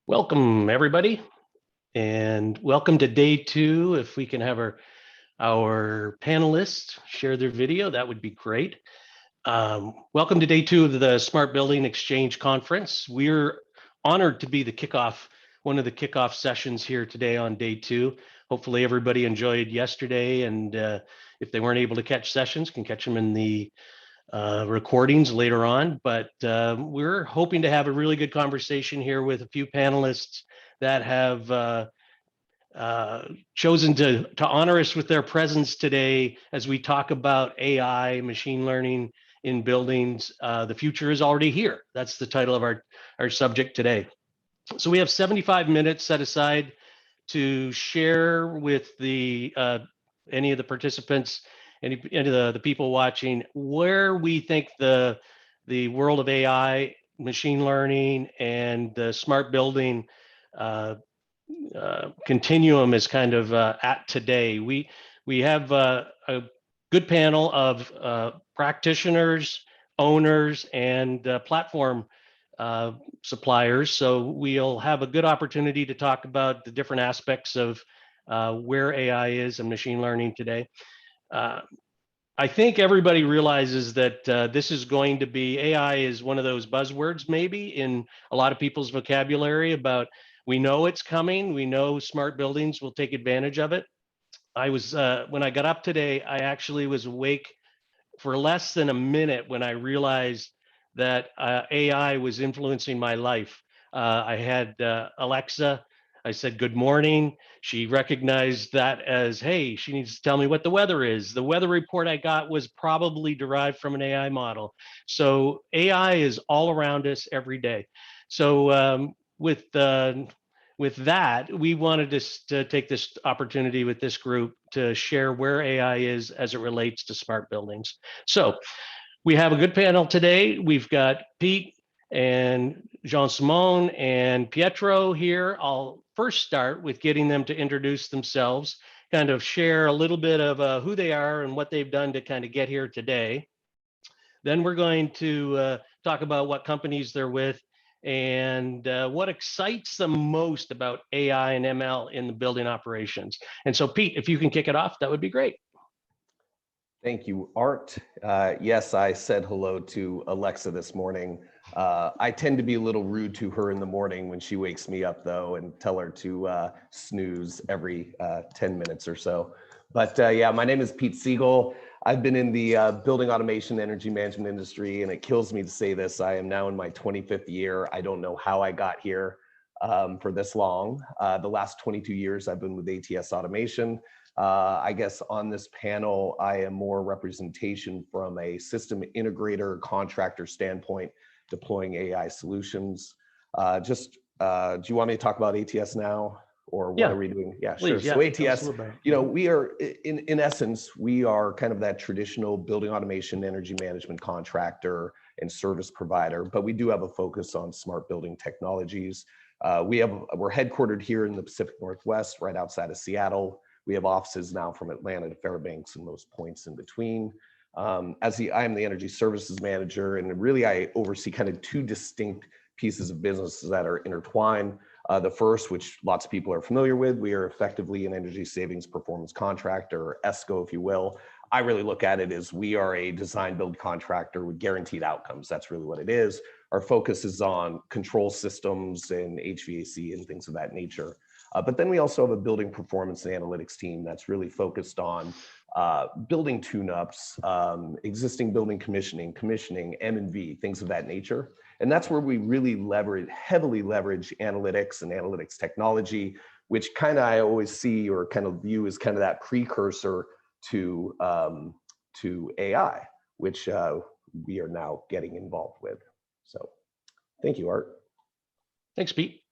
Welcome, everybody, and welcome to day two. If we can have our panelists share their video, that would be great. Welcome to day two of the Smart Building Exchange Conference. We're honored to be one of the kickoff sessions here today on day two. Hopefully everybody enjoyed yesterday, and if they weren't able to catch sessions, can catch them in the recordings later on, but we're hoping to have a really good conversation here with a few panelists that have chosen to honor us with their presence today as we talk about AI, machine learning in buildings. The future is already here. That's the title of our subject today. So we have 75 minutes set aside to share with the any of the participants, any of the people watching, where we think the world of AI, machine learning, and the smart building continuum is kind of at today. We have a good panel of practitioners, owners, and platform suppliers. So we'll have a good opportunity to talk about the different aspects of where AI is and machine learning today. I think everybody realizes that this is going to be, AI is one of those buzzwords maybe in a lot of people's vocabulary about, we know it's coming, we know smart buildings will take advantage of it. I was, when I got up today, I actually was awake for less than a minute when I realized that AI was influencing my life. I had Alexa, I said, good morning. She recognized that as, hey, she needs to tell me what the weather is. The weather report I got was probably derived from an AI model. So AI is all around us every day. So with that, we wanted to take this opportunity with this group to share where AI is as it relates to smart buildings. So we have a good panel today. We've got Pete and Jean-Simon and Pietro here. I'll first start with getting them to introduce themselves, kind of share a little bit of who they are and what they've done to kind of get here today. Then we're going to talk about what companies they're with and what excites them most about AI and ML in the building operations. And so Pete, if you can kick it off, that would be great. Thank you, Art. Yes, I said hello to Alexa this morning. I tend to be a little rude to her in the morning when she wakes me up, though, and tell her to snooze every 10 minutes or so. But yeah, my name is Pete Segall. I've been in the building automation energy management industry, and it kills me to say this. I am now in my 25th year. I don't know how I got here for this long. The last 22 years, I've been with ATS Automation. I guess on this panel, I am more representation from a system integrator contractor standpoint, deploying AI solutions. Do you want me to talk about ATS now, or what are we doing? Yeah, please, sure. Yeah. So ATS, we are, in essence, we are kind of that traditional building automation, energy management contractor and service provider, but we do have a focus on smart building technologies. We're headquartered here in the Pacific Northwest, right outside of Seattle. We have offices now from Atlanta to Fairbanks and most points in between. I am the energy services manager, and really I oversee kind of two distinct pieces of businesses that are intertwined. The first, which lots of people are familiar with, we are effectively an energy savings performance contractor, or ESCO, if you will. I really look at it as we are a design build contractor with guaranteed outcomes. That's really what it is. Our focus is on control systems and HVAC and things of that nature. But then we also have a building performance and analytics team that's really focused on building tune-ups, existing building commissioning, M&V, things of that nature. And that's where we really heavily leverage analytics and analytics technology, which kind of I always see or kind of view as kind of that precursor to AI, which we are now getting involved with. So thank you, Art. Thanks, Pete.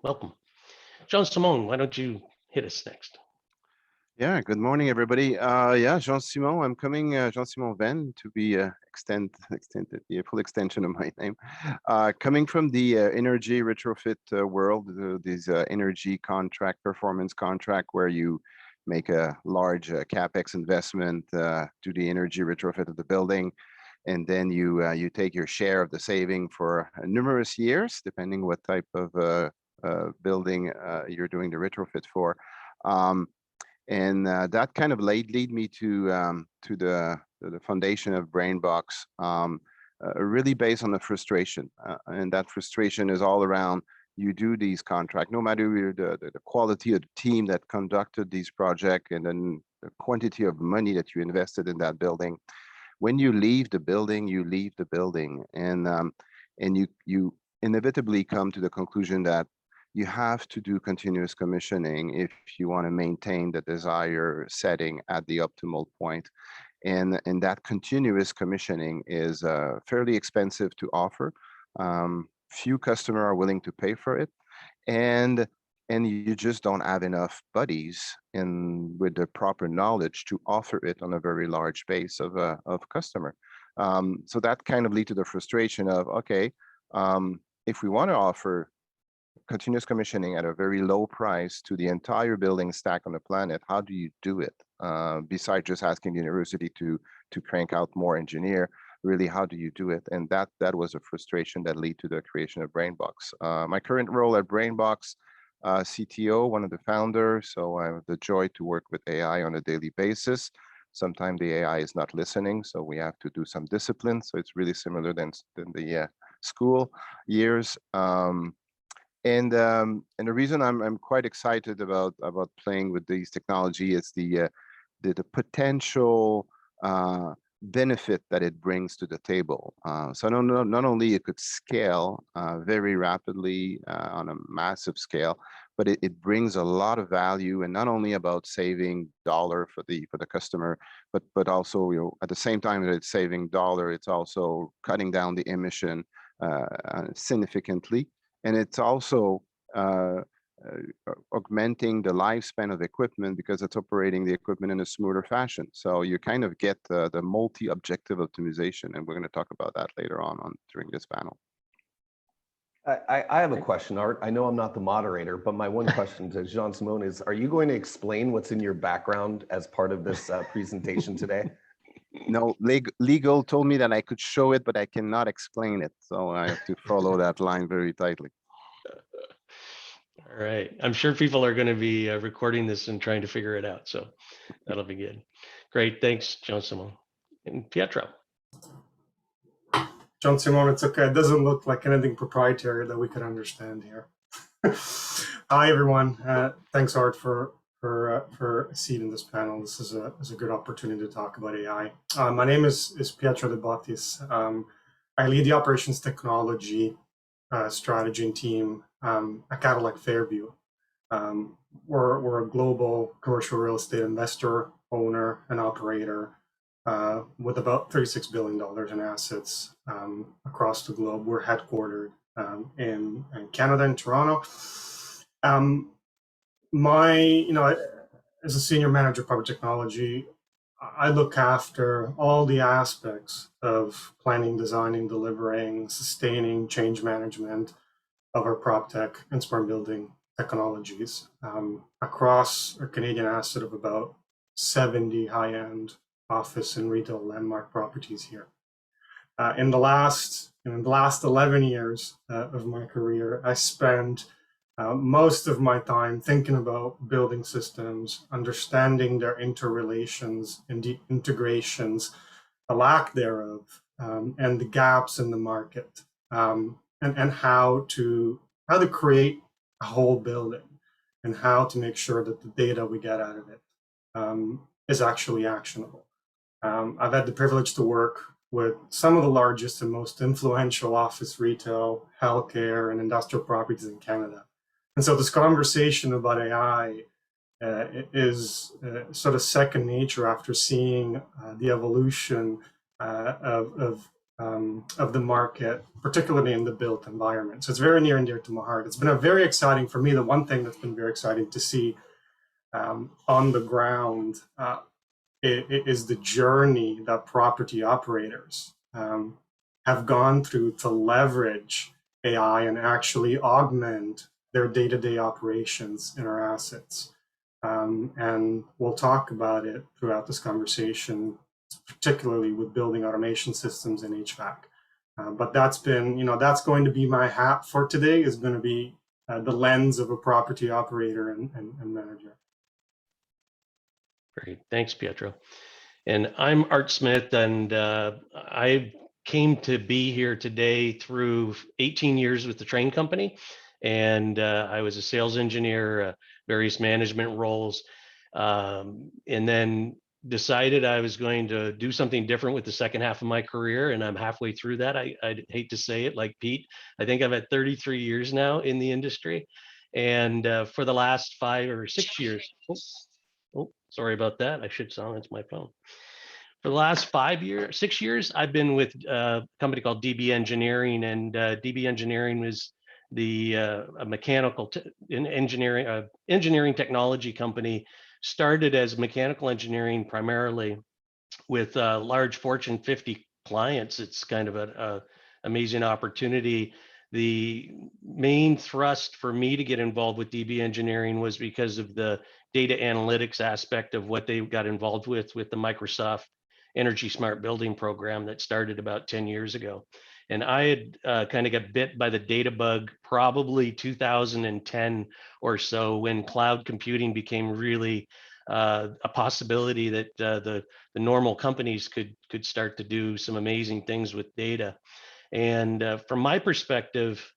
Welcome. Jean-Simon, why don't you hit us next? Yeah, good morning, everybody. Yeah, Jean-Simon, I'm coming, Jean-Simon Venne, to be extended, the full extension of my name. Coming from the energy retrofit world, this energy contract, performance contract, where you make a large CapEx investment, do the energy retrofit of the building, and then you take your share of the saving for numerous years, depending what type of building you're doing the retrofit for. And that kind of lead me to the foundation of BrainBox, really based on the frustration, and that frustration is all around. You do these contracts, no matter the quality of the team that conducted these projects, and then the quantity of money that you invested in that building. When you leave the building, you leave the building, and you inevitably come to the conclusion that you have to do continuous commissioning if you want to maintain the desired setting at the optimal point. And that continuous commissioning is fairly expensive to offer. Few customers are willing to pay for it, and you just don't have enough buddies with the proper knowledge to offer it on a very large base of customer. So that kind of lead to the frustration of, okay, if we want to offer continuous commissioning at a very low price to the entire building stack on the planet, how do you do it? Besides just asking the university to crank out more engineer, really, how do you do it? And that was a frustration that led to the creation of BrainBox. My current role at BrainBox, CTO, one of the founders, so I have the joy to work with AI on a daily basis. Sometimes the AI is not listening, so we have to do some discipline. So it's really similar than the school years. And the reason I'm quite excited about playing with these technology is the potential benefit that it brings to the table. So not only it could scale very rapidly on a massive scale, but it brings a lot of value, and not only about saving dollar for the customer, but also, you know, at the same time that it's saving dollar, it's also cutting down the emission significantly. And it's also augmenting the lifespan of equipment because it's operating the equipment in a smoother fashion. So you kind of get the multi-objective optimization, and we're going to talk about that later on during this panel. I have a question, Art. I know I'm not the moderator, but my one question to Jean-Simon is, are you going to explain what's in your background as part of this presentation today? No, legal told me that I could show it, but I cannot explain it. So I have to follow that line very tightly. All right. I'm sure people are going to be recording this and trying to figure it out. So that'll be good. Great. Thanks, Jean-Simon. And Pietro. Jean-Simon, it's okay. It doesn't look like anything proprietary that we could understand here. Hi, everyone. Thanks, Art, for a seat in this panel. This is a good opportunity to talk about AI. My name is Pietro De Bottis. I lead the operations technology strategy and team at Cadillac Fairview. We're a global commercial real estate investor, owner, and operator with about $36 billion in assets across the globe. We're headquartered in Canada, in Toronto. As a senior manager of public technology, I look after all the aspects of planning, designing, delivering, sustaining change management of our prop tech and smart building technologies across a Canadian asset of about 70 high-end office and retail landmark properties here. In the last 11 years of my career, I spent most of my time thinking about building systems, understanding their interrelations and the integrations, the lack thereof, and the gaps in the market, and how to create a whole building, and how to make sure that the data we get out of it is actually actionable. I've had the privilege to work with some of the largest and most influential office, retail, healthcare, and industrial properties in Canada. And so this conversation about AI is sort of second nature after seeing the evolution of the market, particularly in the built environment. So it's very near and dear to my heart. It's been very exciting for me. The one thing that's been very exciting to see on the ground is the journey that property operators have gone through to leverage AI and actually augment their day-to-day operations in our assets. And we'll talk about it throughout this conversation particularly with building automation systems and HVAC. But that's been, that's going to be my hat for today, is going to be the lens of a property operator and manager. Great, thanks, Pietro. And I'm Art Smith, and I came to be here today through 18 years with the train company. And I was a sales engineer, various management roles, and then decided I was going to do something different with the second half of my career. And I'm halfway through that. I'd hate to say it like Pete. I think I've had 33 years now in the industry. And for the last 5 or 6 years, oh, sorry about that. I should silence my phone. For the last 6 years, I've been with a company called DB Engineering, and DB Engineering was a mechanical engineering technology company. Started as mechanical engineering primarily with large Fortune 50 clients. It's kind of an amazing opportunity. The main thrust for me to get involved with DB Engineering was because of the data analytics aspect of what they got involved with the Microsoft Energy Smart Building program that started about 10 years ago. And I had kind of got bit by the data bug probably 2010 or so, when cloud computing became really a possibility that the normal companies could start to do some amazing things with data. And from my perspective,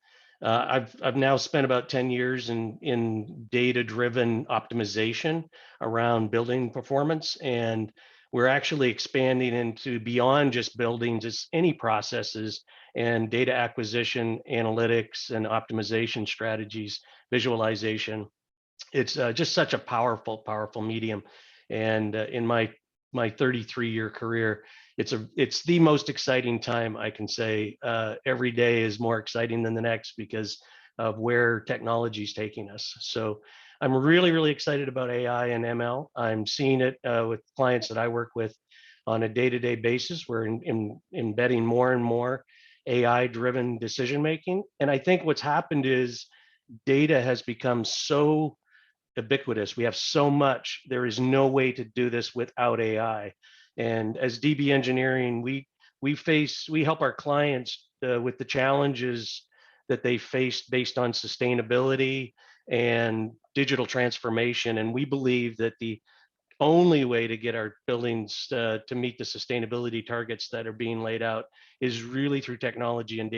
I've now spent about 10 years in data-driven optimization around building performance, and we're actually expanding into beyond just building, just any processes and data acquisition, analytics, and optimization strategies, visualization. It's just such a powerful medium. And in my 33-year career, it's the most exciting time, I can say. Every day is more exciting than the next because of where technology is taking us. So I'm really excited about AI and ML. I'm seeing it with clients that I work with on a day-to-day basis. We're embedding more and more AI-driven decision making. And I think what's happened is data has become so ubiquitous. We have so much. There is no way to do this without AI. And as DB Engineering, we help our clients with the challenges that they face based on sustainability and digital transformation. And we believe that the only way to get our buildings to meet the sustainability targets that are being laid out is really through technology and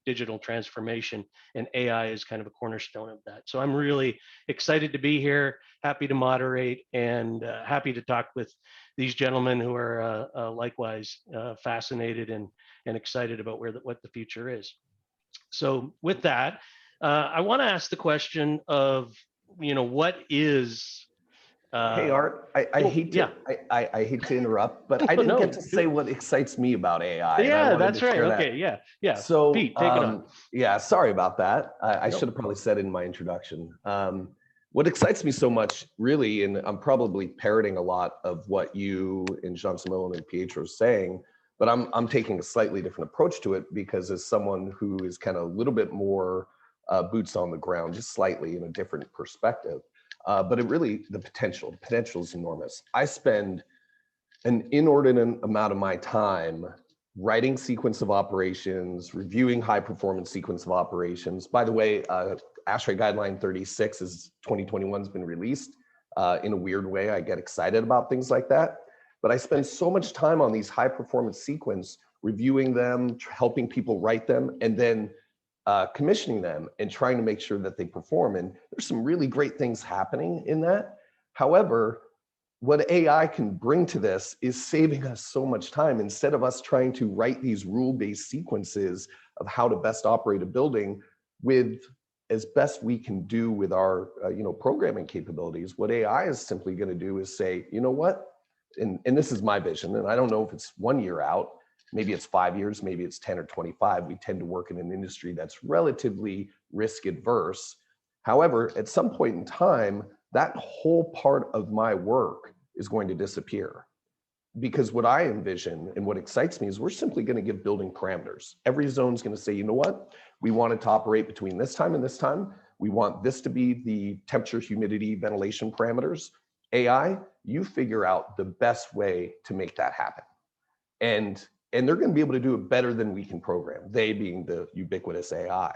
digital transformation, and AI is kind of a cornerstone of that. So I'm really excited to be here, happy to moderate, and happy to talk with these gentlemen who are likewise fascinated and excited about what the future is. So with that, I want to ask the question of, what is Hey Art, I hate to I hate to interrupt, but I didn't get to say what excites me about AI. Yeah, and I that's right. that. Okay, yeah. So Pete, take it on. Yeah, sorry about that. I should have probably said in my introduction. What excites me so much, really, and I'm probably parroting a lot of what you and Jean-Simon and Pietro are saying, but I'm taking a slightly different approach to it, because as someone who is kind of a little bit more boots on the ground, just slightly in a different perspective. But the potential is enormous. I spend an inordinate amount of my time writing sequence of operations, reviewing high performance sequence of operations. By the way, ASHRAE Guideline 36 is 2021 has been released. In a weird way, I get excited about things like that. But I spend so much time on these high performance sequence, reviewing them, helping people write them, and then commissioning them and trying to make sure that they perform. And there's some really great things happening in that. However, what AI can bring to this is saving us so much time. Instead of us trying to write these rule-based sequences of how to best operate a building with as best we can do with our programming capabilities, what AI is simply going to do is say, you know what, and this is my vision, and I don't know if it's 1 year out, maybe it's 5 years, maybe it's 10 or 25. We tend to work in an industry that's relatively risk adverse. However, at some point in time, that whole part of my work is going to disappear. Because what I envision and what excites me is we're simply going to give building parameters. Every zone is going to say, you know what, we want it to operate between this time and this time. We want this to be the temperature, humidity, ventilation parameters. AI, you figure out the best way to make that happen. And they're going to be able to do it better than we can program, they being the ubiquitous AI.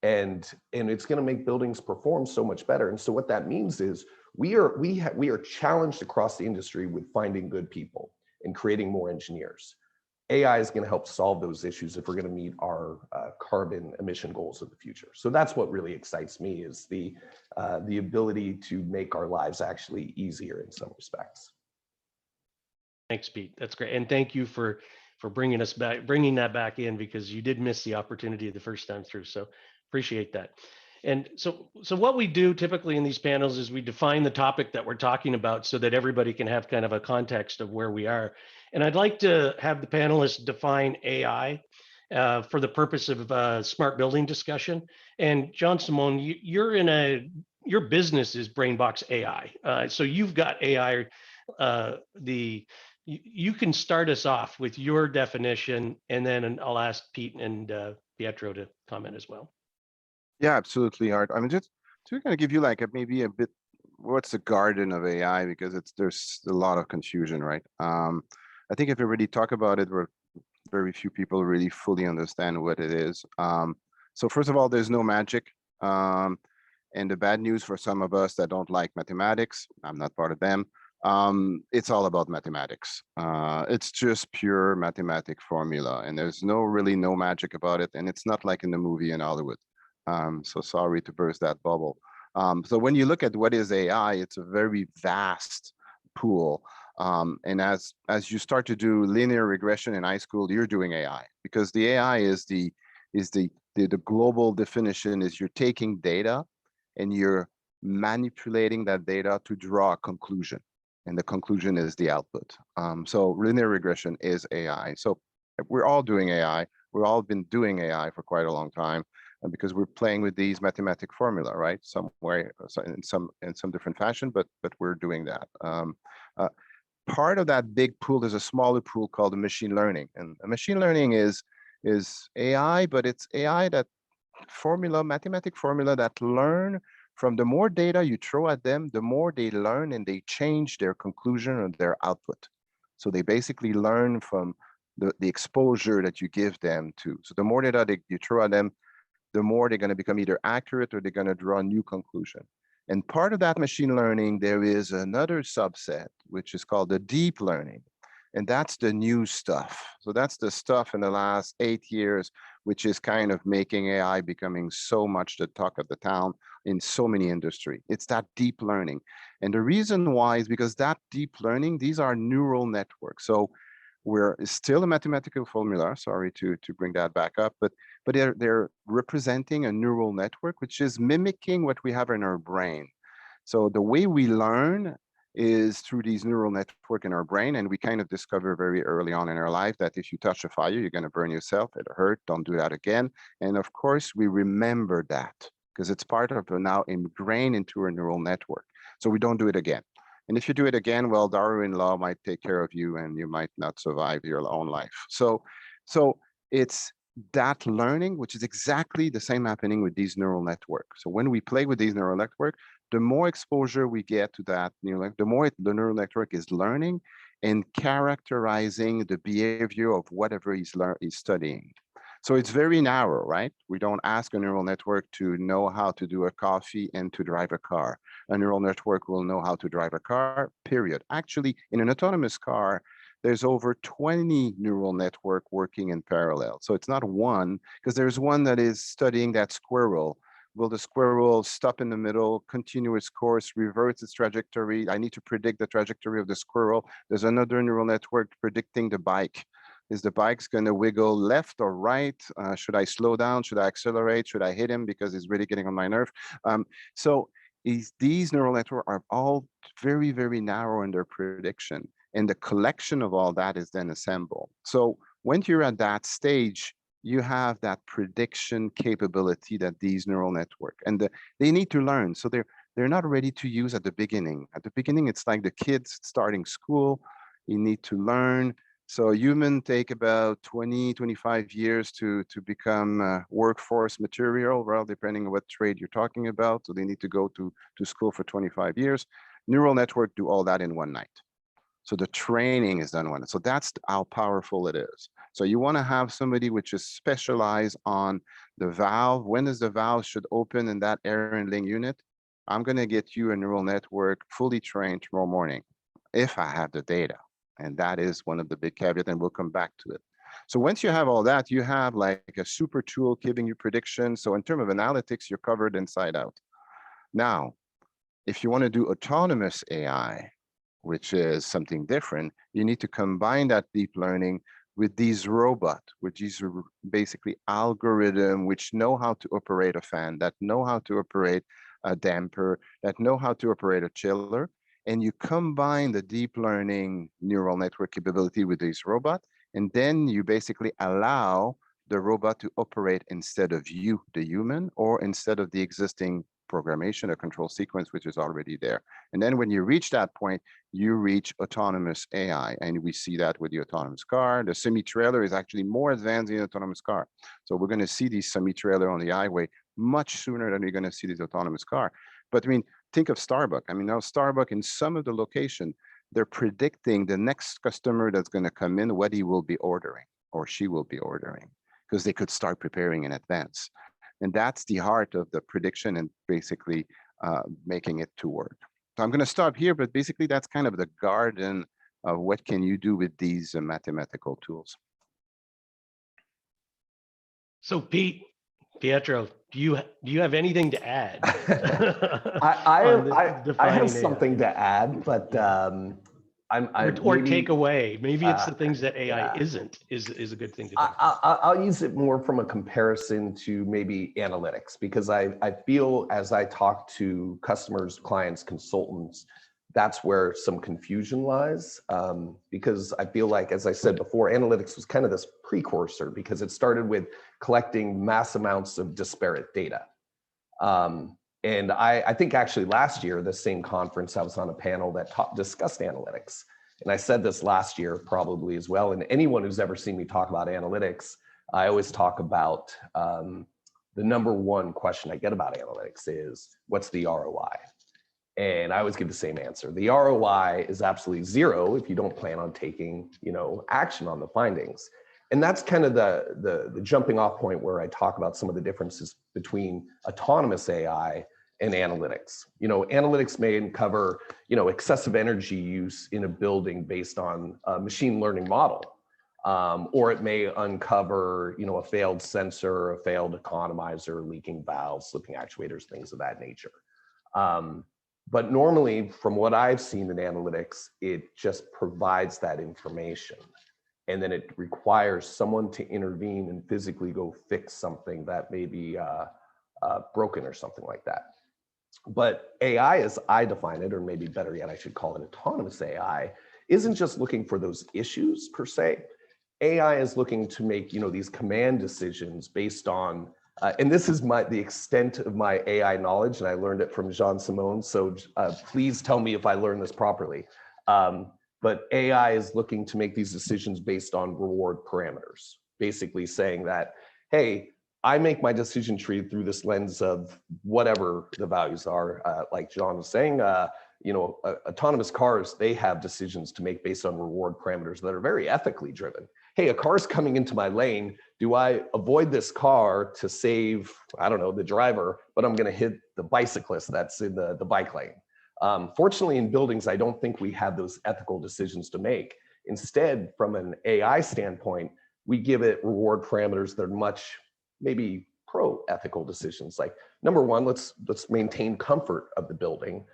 And it's going to make buildings perform so much better. And so what that means is we are challenged across the industry with finding good people and creating more engineers. AI is going to help solve those issues if we're going to meet our carbon emission goals of the future. So that's what really excites me, is the ability to make our lives actually easier in some respects. Thanks, Pete. That's great, and thank you for bringing that back in, because you did miss the opportunity the first time through. So appreciate that. And so what we do typically in these panels is we define the topic that we're talking about so that everybody can have kind of a context of where we are. And I'd like to have the panelists define AI for the purpose of smart building discussion. And Jean-Simon, your business is BrainBox AI. So you've got AI, you can start us off with your definition, and then I'll ask Pete and Pietro to comment as well. Yeah, absolutely, Art. I mean, just to kind of give you like maybe a bit, what's the garden of AI, because there's a lot of confusion, right? I think if we really talk about it, very few people really fully understand what it is. So first of all, there's no magic. And the bad news for some of us that don't like mathematics, I'm not part of them, it's all about mathematics. It's just pure mathematic formula, and there's really no magic about it. And it's not like in the movie in Hollywood. So sorry to burst that bubble. So when you look at what is AI, it's a very vast pool. And as you start to do linear regression in high school, you're doing AI, because the AI is the global definition is you're taking data and you're manipulating that data to draw a conclusion. And the conclusion is the output. So linear regression is AI. So we're all doing AI. We've all been doing AI for quite a long time, because we're playing with these mathematic formula, right? Somewhere, in some different fashion, but we're doing that. Part of that big pool, there's a smaller pool called machine learning, and machine learning is AI, but it's AI that mathematic formula that learn from the more data you throw at them, the more they learn and they change their conclusion or their output. So they basically learn from the exposure that you give them to. So the more data you throw at them, the more they're going to become either accurate or they're going to draw a new conclusion. And part of that machine learning, there is another subset, which is called the deep learning. And that's the new stuff. So that's the stuff in the last 8 years, which is kind of making AI becoming so much the talk of the town in so many industries. It's that deep learning. And the reason why is because that deep learning, these are neural networks. So we're still a mathematical formula, sorry to bring that back up, but they're representing a neural network, which is mimicking what we have in our brain. So the way we learn is through these neural network in our brain, and we kind of discover very early on in our life that if you touch a fire, you're going to burn yourself. It hurt. Don't do that again. And of course, we remember that because it's part of now ingrained into our neural network. So we don't do it again. And if you do it again, well, Darwin law might take care of you, and you might not survive your own life. So it's that learning, which is exactly the same happening with these neural networks. So when we play with these neural networks, the more exposure we get to that, the more the neural network is learning and characterizing the behavior of whatever he's studying. So it's very narrow, right? We don't ask a neural network to know how to do a coffee and to drive a car. A neural network will know how to drive a car, period. Actually, in an autonomous car, there's over 20 neural network working in parallel. So it's not one, because there's one that is studying that squirrel. Will the squirrel stop in the middle, continue its course, reverse its trajectory? I need to predict the trajectory of the squirrel. There's another neural network predicting the bike. Is the bike's going to wiggle left or right? Should I slow down? Should I accelerate? Should I hit him because he's really getting on my nerve? So these neural networks are all very, very narrow in their prediction. And the collection of all that is then assembled. So when you're at that stage, you have that prediction capability that these neural networks, and they need to learn. So they're not ready to use at the beginning. At the beginning, it's like the kids starting school. You need to learn. So humans take about 20, 25 years to become workforce material, well, depending on what trade you're talking about. So they need to go to school for 25 years. Neural network do all that in one night. So the training is done one. So that's how powerful it is. So you want to have somebody which is specialized on the valve. When is the valve should open in that air handling unit? I'm going to get you a neural network fully trained tomorrow morning if I have the data. And that is one of the big caveats, and we'll come back to it. So once you have all that, you have like a super tool giving you predictions. So in terms of analytics, you're covered inside out. Now, if you want to do autonomous AI, which is something different, you need to combine that deep learning with these robots, which is basically algorithm which know how to operate a fan, that know how to operate a damper, that know how to operate a chiller, and you combine the deep learning neural network capability with these robots, and then you basically allow the robot to operate instead of you, the human, or instead of the existing programmation or control sequence, which is already there. And then when you reach that point, you reach autonomous AI. And we see that with the autonomous car. The semi-trailer is actually more advanced than the autonomous car. So we're going to see these semi-trailer on the highway much sooner than we're going to see this autonomous car. But I mean, think of Starbucks. I mean, now Starbucks in some of the location, they're predicting the next customer that's going to come in, what he will be ordering or she will be ordering, because they could start preparing in advance. And that's the heart of the prediction and basically making it to work. So I'm going to stop here, but basically that's kind of the garden of what can you do with these mathematical tools. So Pietro, do you have anything to add? I have something to add, but or take away. Maybe it's the things that AI isn't is a good thing to think about. I'll use it more from a comparison to maybe analytics, because I feel as I talk to customers, clients, consultants, that's where some confusion lies. Because I feel like, as I said before, analytics was kind of this precursor, because it started with collecting mass amounts of disparate data. And I think actually last year, the same conference, I was on a panel that discussed analytics. And I said this last year probably as well. And anyone who's ever seen me talk about analytics, I always talk about the number one question I get about analytics is, what's the ROI? And I always give the same answer. The ROI is absolutely zero if you don't plan on taking, action on the findings. And that's kind of the jumping off point where I talk about some of the differences between autonomous AI and analytics. Analytics may uncover, excessive energy use in a building based on a machine learning model. Or it may uncover, a failed sensor, a failed economizer, leaking valves, slipping actuators, things of that nature. But normally, from what I've seen in analytics, it just provides that information. And then it requires someone to intervene and physically go fix something that may be broken or something like that. But AI, as I define it, or maybe better yet, I should call it autonomous AI, isn't just looking for those issues per se. AI is looking to make, these command decisions based on, and this is the extent of my AI knowledge, and I learned it from Jean-Simon. So please tell me if I learned this properly. But AI is looking to make these decisions based on reward parameters, basically saying that, hey, I make my decision tree through this lens of whatever the values are. Like Jean was saying, autonomous cars, they have decisions to make based on reward parameters that are very ethically driven. Hey, a car's coming into my lane. Do I avoid this car to save, I don't know, the driver, but I'm going to hit the bicyclist that's in the bike lane? Fortunately, in buildings, I don't think we have those ethical decisions to make. Instead, from an AI standpoint, we give it reward parameters that are much maybe pro-ethical decisions. Like, number one, let's maintain comfort of the building.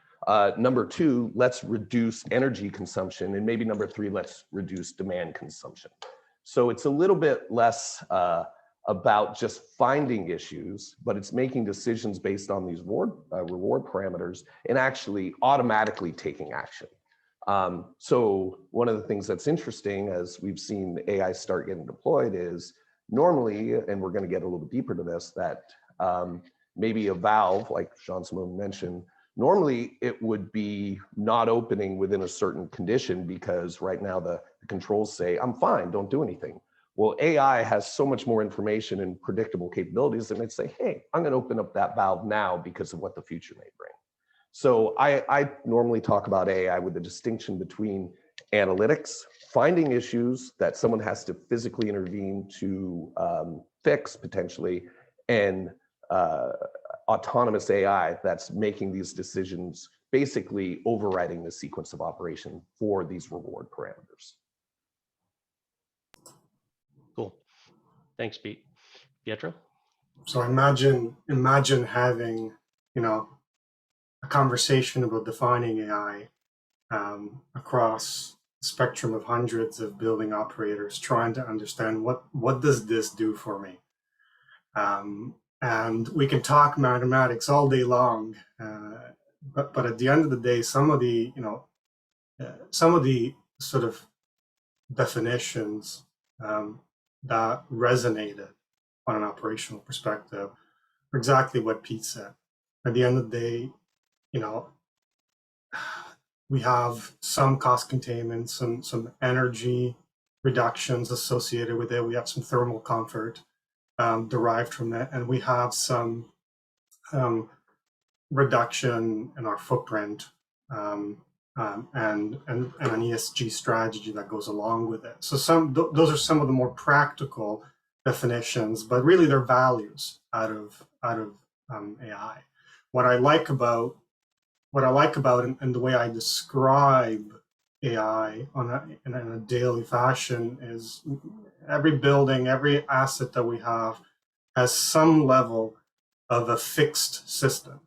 Number two, let's reduce energy consumption. And maybe number three, let's reduce demand consumption. So it's a little bit less about just finding issues, but it's making decisions based on these reward parameters and actually automatically taking action. So one of the things that's interesting as we've seen AI start getting deployed is normally, and we're going to get a little deeper to this, that maybe a valve, like Jean-Simon mentioned, normally it would be not opening within a certain condition because right now the controls say, I'm fine, don't do anything. Well, AI has so much more information and predictable capabilities, and it'd say, hey, I'm going to open up that valve now because of what the future may bring. So I normally talk about AI with the distinction between analytics, finding issues that someone has to physically intervene to fix potentially, and autonomous AI that's making these decisions, basically overriding the sequence of operation for these reward parameters. Cool. Thanks, Pete. Pietro? So imagine having, a conversation about defining AI across the spectrum of hundreds of building operators, trying to understand what does this do for me? And we can talk mathematics all day long, but at the end of the day, some of the sort of definitions that resonated on an operational perspective are exactly what Pete said. At the end of the day, we have some cost containment, some energy reductions associated with it. We have some thermal comfort derived from it, and we have some reduction in our footprint and an ESG strategy that goes along with it. So those are some of the more practical definitions, but really they're values out of AI. What I like about and the way I describe AI in a daily fashion is every building, every asset that we have has some level of a fixed system,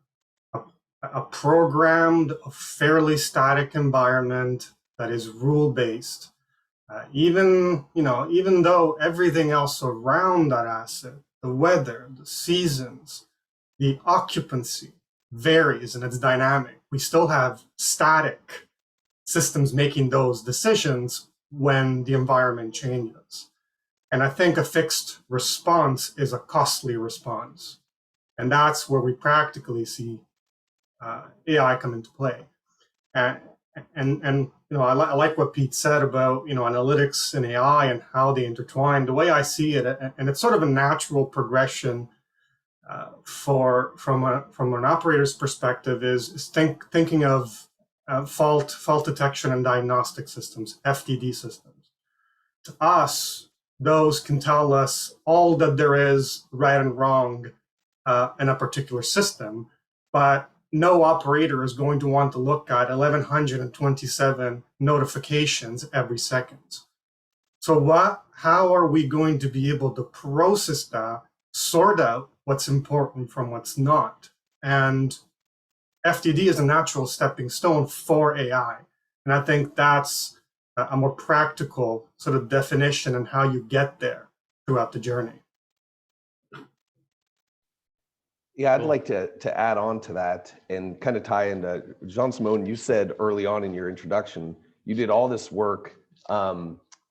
a programmed, a fairly static environment that is rule-based. Even though everything else around that asset, the weather, the seasons, the occupancy varies and it's dynamic, we still have static systems making those decisions when the environment changes. And I think a fixed response is a costly response. And that's where we practically see AI come into play. And I like what Pete said about analytics and AI and how they intertwine. The way I see it, and it's sort of a natural progression from an operator's perspective, is thinking of fault detection and diagnostic systems, FDD systems. To us, those can tell us all that there is right and wrong in a particular system, but no operator is going to want to look at 1,127 notifications every second. So how are we going to be able to process that, sort out what's important from what's not? And FDD is a natural stepping stone for AI. And I think that's a more practical sort of definition and how you get there throughout the journey. Yeah, I'd like to add on to that and kind of tie into Jean-Simon. You said early on in your introduction, you did all this work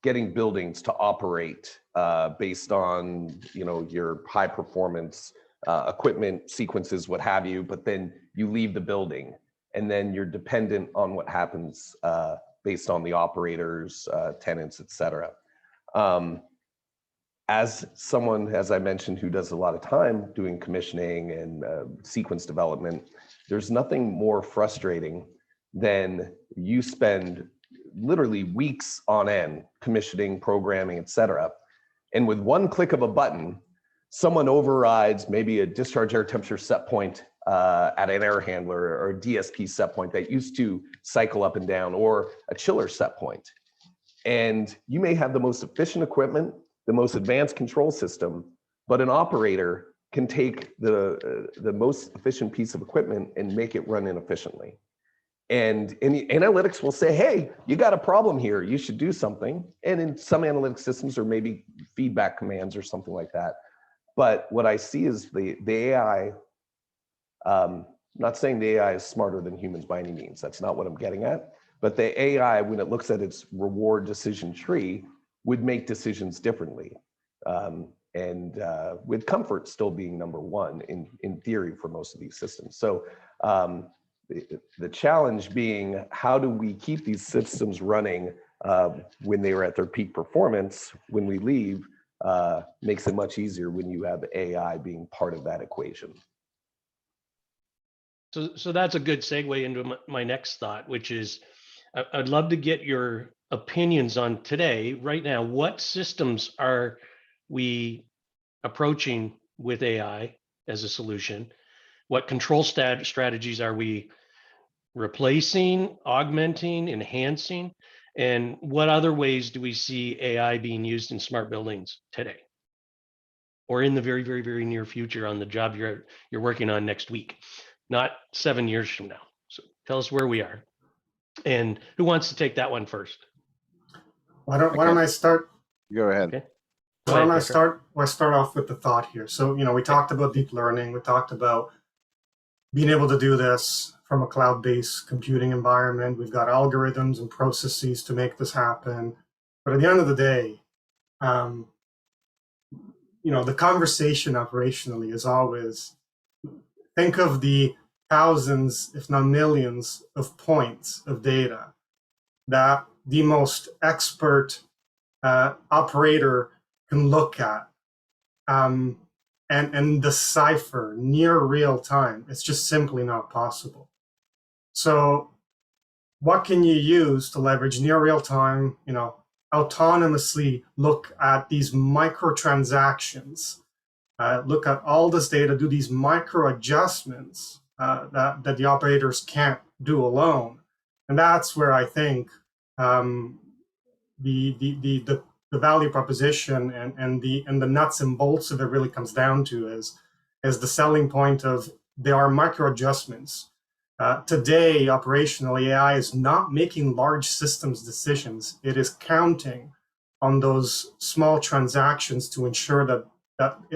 getting buildings to operate based on your high performance equipment sequences, what have you. But then you leave the building, and then you're dependent on what happens based on the operators, tenants, et cetera. As someone, as I mentioned, who does a lot of time doing commissioning and sequence development, there's nothing more frustrating than you spend literally weeks on end commissioning, programming, et cetera. And with one click of a button, someone overrides maybe a discharge air temperature set point at an air handler or a DSP set point that used to cycle up and down, or a chiller set point. And you may have the most efficient equipment, the most advanced control system, but an operator can take the most efficient piece of equipment and make it run inefficiently. And analytics will say, hey, you got a problem here, you should do something. And in some analytic systems, or maybe feedback commands or something like that. But what I see is the AI, not saying the AI is smarter than humans by any means, that's not what I'm getting at. But the AI, when it looks at its reward decision tree, would make decisions differently. With comfort still being number one in theory for most of these systems. So the challenge being, how do we keep these systems running when they were at their peak performance? When we leave, makes it much easier when you have AI being part of that equation. So that's a good segue into my next thought, which is I'd love to get your opinions on today, right now. What systems are we approaching with AI as a solution? What control strategies are we replacing, augmenting, enhancing? And what other ways do we see AI being used in smart buildings today? Or in the very, very, very near future on the job you're working on next week, not 7 years from now. So tell us where we are. And who wants to take that one first? Why don't I start? Go ahead. Okay. Why don't I start? I start off with the thought here. So, we talked about deep learning. We talked about being able to do this from a cloud-based computing environment. We've got algorithms and processes to make this happen. But at the end of the day, the conversation operationally is always, think of the thousands, if not millions, of points of data that the most expert operator can look at and decipher near real time. It's just simply not possible. So what can you use to leverage near real time, autonomously look at these microtransactions, look at all this data, do these micro adjustments that the operators can't do alone? And that's where I think the value proposition and the nuts and bolts of it really comes down to is the selling point of there are micro adjustments. Today, operationally, AI is not making large systems decisions. It is counting on those small transactions to ensure that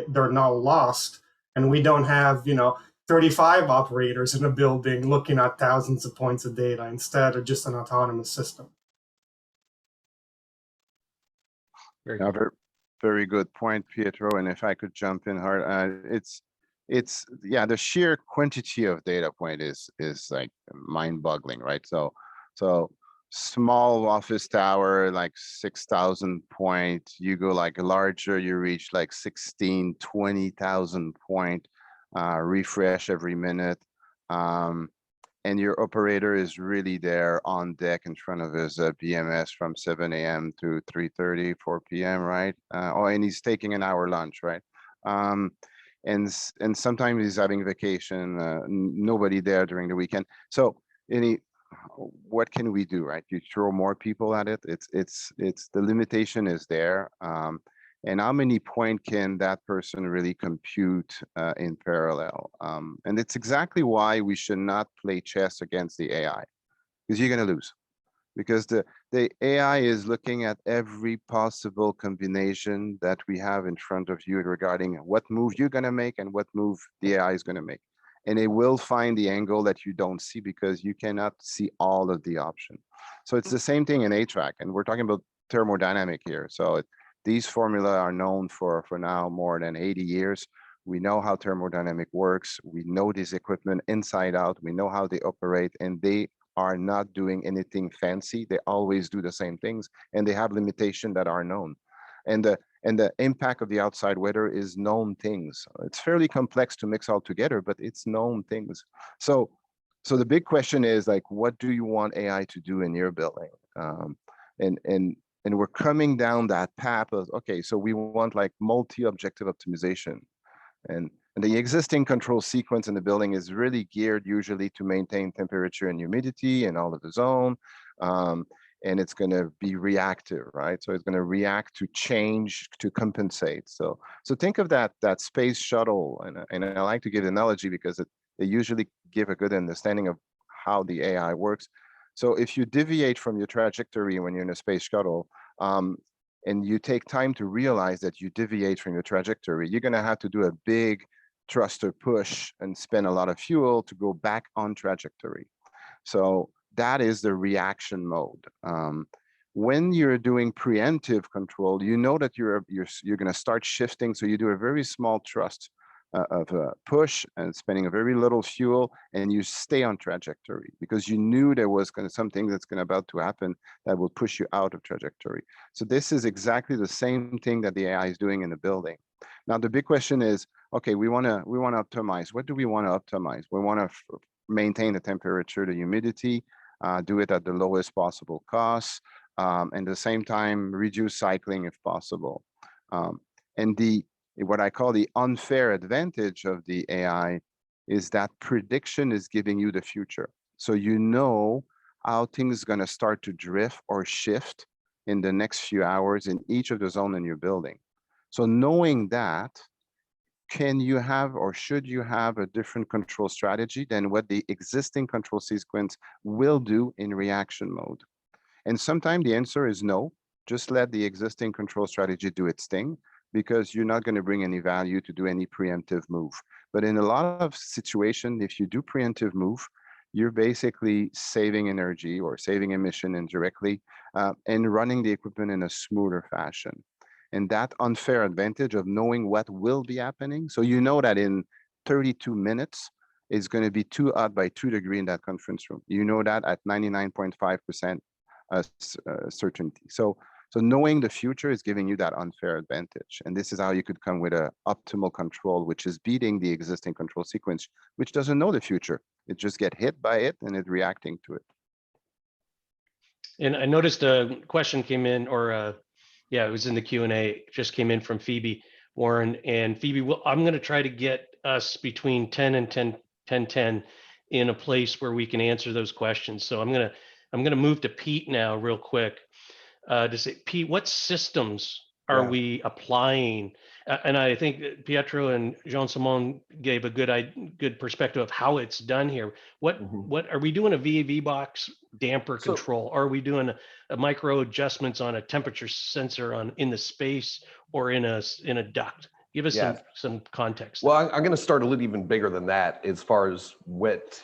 they're not lost, and we don't have 35 operators in a building looking at thousands of points of data instead of just an autonomous system. Very Very, very good point, Pietro. And if I could jump in hard, it's the sheer quantity of data point is like mind-boggling, right? So small office tower, like 6,000 point, you go like larger, you reach like 16, 20,000 point, refresh every minute. And your operator is really there on deck in front of his BMS from 7 a.m. to 3:30, 4 p.m., right? And he's taking an hour lunch, right? And sometimes he's having vacation, nobody there during the weekend. So what can we do, right? You throw more people at it. It's the limitation is there. And how many point can that person really compute in parallel? And it's exactly why we should not play chess against the AI, because you're going to lose. Because the AI is looking at every possible combination that we have in front of you regarding what move you're going to make and what move the AI is going to make. And it will find the angle that you don't see because you cannot see all of the options. So it's the same thing in HVAC, and we're talking about thermodynamic here. So these formula are known for now more than 80 years. We know how thermodynamic works. We know this equipment inside out. We know how they operate, and they are not doing anything fancy. They always do the same things, and they have limitations that are known. And the impact of the outside weather is known things. It's fairly complex to mix all together, but it's known things. So the big question is, like, what do you want AI to do in your building? And we're coming down that path of, okay, so we want like multi-objective optimization. And the existing control sequence in the building is really geared usually to maintain temperature and humidity and all of the zone. And it's going to be reactive, right? So it's going to react to change to compensate. So think of that space shuttle, and I like to give an analogy because they usually give a good understanding of how the AI works. So if you deviate from your trajectory when you're in a space shuttle, and you take time to realize that you deviate from your trajectory, you're going to have to do a big thruster push and spend a lot of fuel to go back on trajectory. So that is the reaction mode. When you're doing preemptive control, you know that you're going to start shifting. So you do a very small thrust of a push and spending a very little fuel, and you stay on trajectory because you knew there was something that's about to happen that will push you out of trajectory. So this is exactly the same thing that the AI is doing in the building. Now the big question is, okay, we want to optimize. What do we want to optimize? We want to maintain the temperature, the humidity, do it at the lowest possible cost, and at the same time, reduce cycling if possible. And what I call the unfair advantage of the AI is that prediction is giving you the future. So you know how things are going to start to drift or shift in the next few hours in each of the zones in your building. So knowing that, can you have or should you have a different control strategy than what the existing control sequence will do in reaction mode? And sometimes the answer is no, just let the existing control strategy do its thing, because you're not going to bring any value to do any preemptive move. But in a lot of situations, if you do preemptive move, you're basically saving energy or saving emission indirectly and running the equipment in a smoother fashion. And that unfair advantage of knowing what will be happening. So you know that in 32 minutes, it's going to be too hot by 2 degrees in that conference room. You know that at 99.5% certainty. So knowing the future is giving you that unfair advantage. And this is how you could come with an optimal control, which is beating the existing control sequence, which doesn't know the future. It just get hit by it and it's reacting to it. And I noticed a question came in, or yeah, it was in the Q&A, just came in from Phoebe Warren. And Phoebe, I'm going to try to get us between 10 and 10:10 in a place where we can answer those questions. So I'm going to move to Pete now real quick to say, Pete, what systems are we applying? And I think that Pietro and Jean-Simon gave a good perspective of how it's done here. What are we doing? A VAV box damper control? Are we doing a micro adjustments on a temperature sensor in the space or in a duct? Give us some context. Well, I'm going to start a little even bigger than that as far as what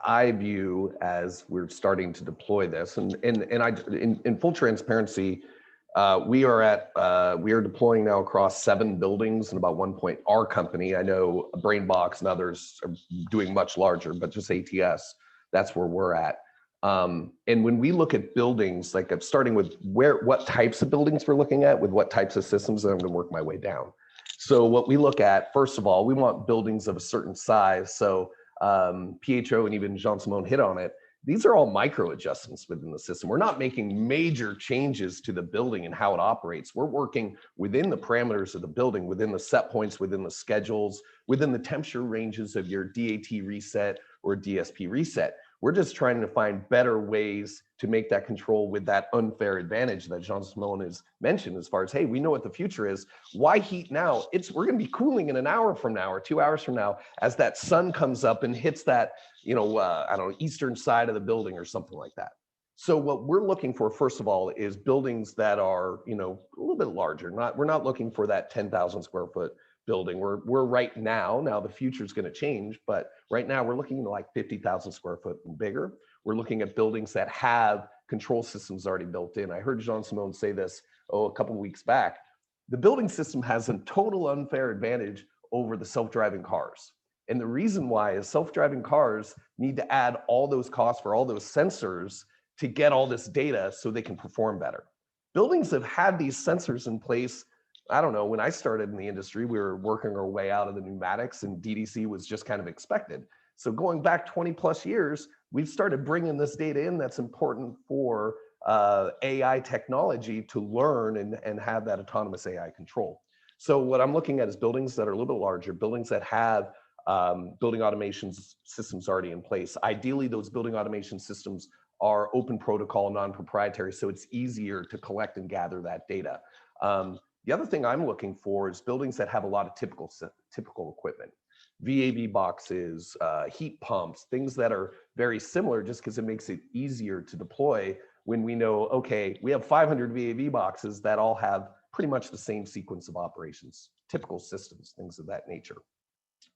I view as we're starting to deploy this. And in full transparency, we are deploying now across 7 buildings and about 1 point. Our company, I know BrainBox and others are doing much larger, but just ATS, that's where we're at. And when we look at buildings, like I'm starting with what types of buildings we're looking at, with what types of systems, and I'm going to work my way down. So what we look at, first of all, we want buildings of a certain size. So Pietro and even Jean-Simon hit on it. These are all micro adjustments within the system. We're not making major changes to the building and how it operates. We're working within the parameters of the building, within the set points, within the schedules, within the temperature ranges of your DAT reset or DSP reset. We're just trying to find better ways to make that control with that unfair advantage that Jean-Simon has mentioned, as far as, hey, we know what the future is. Why heat now? We're going to be cooling in an hour from now or 2 hours from now as that sun comes up and hits that, I don't know, eastern side of the building or something like that. So what we're looking for, first of all, is buildings that are, a little bit larger. We're not looking for that 10,000 square foot building. We're right now the future is going to change, but right now we're looking at like 50,000 square foot and bigger. We're looking at buildings that have control systems already built in. I heard Jean-Simon say this, a couple of weeks back. The building system has a total unfair advantage over the self-driving cars. And the reason why is self-driving cars need to add all those costs for all those sensors to get all this data so they can perform better. Buildings have had these sensors in place. I don't know, when I started in the industry, we were working our way out of the pneumatics and DDC was just kind of expected. So going back 20 plus years, we've started bringing this data in that's important for AI technology to learn and have that autonomous AI control. So what I'm looking at is buildings that are a little bit larger, buildings that have building automation systems already in place. Ideally, those building automation systems are open protocol, non-proprietary, so it's easier to collect and gather that data. The other thing I'm looking for is buildings that have a lot of typical equipment. VAV boxes, heat pumps, things that are very similar just because it makes it easier to deploy when we know, okay, we have 500 VAV boxes that all have pretty much the same sequence of operations, typical systems, things of that nature.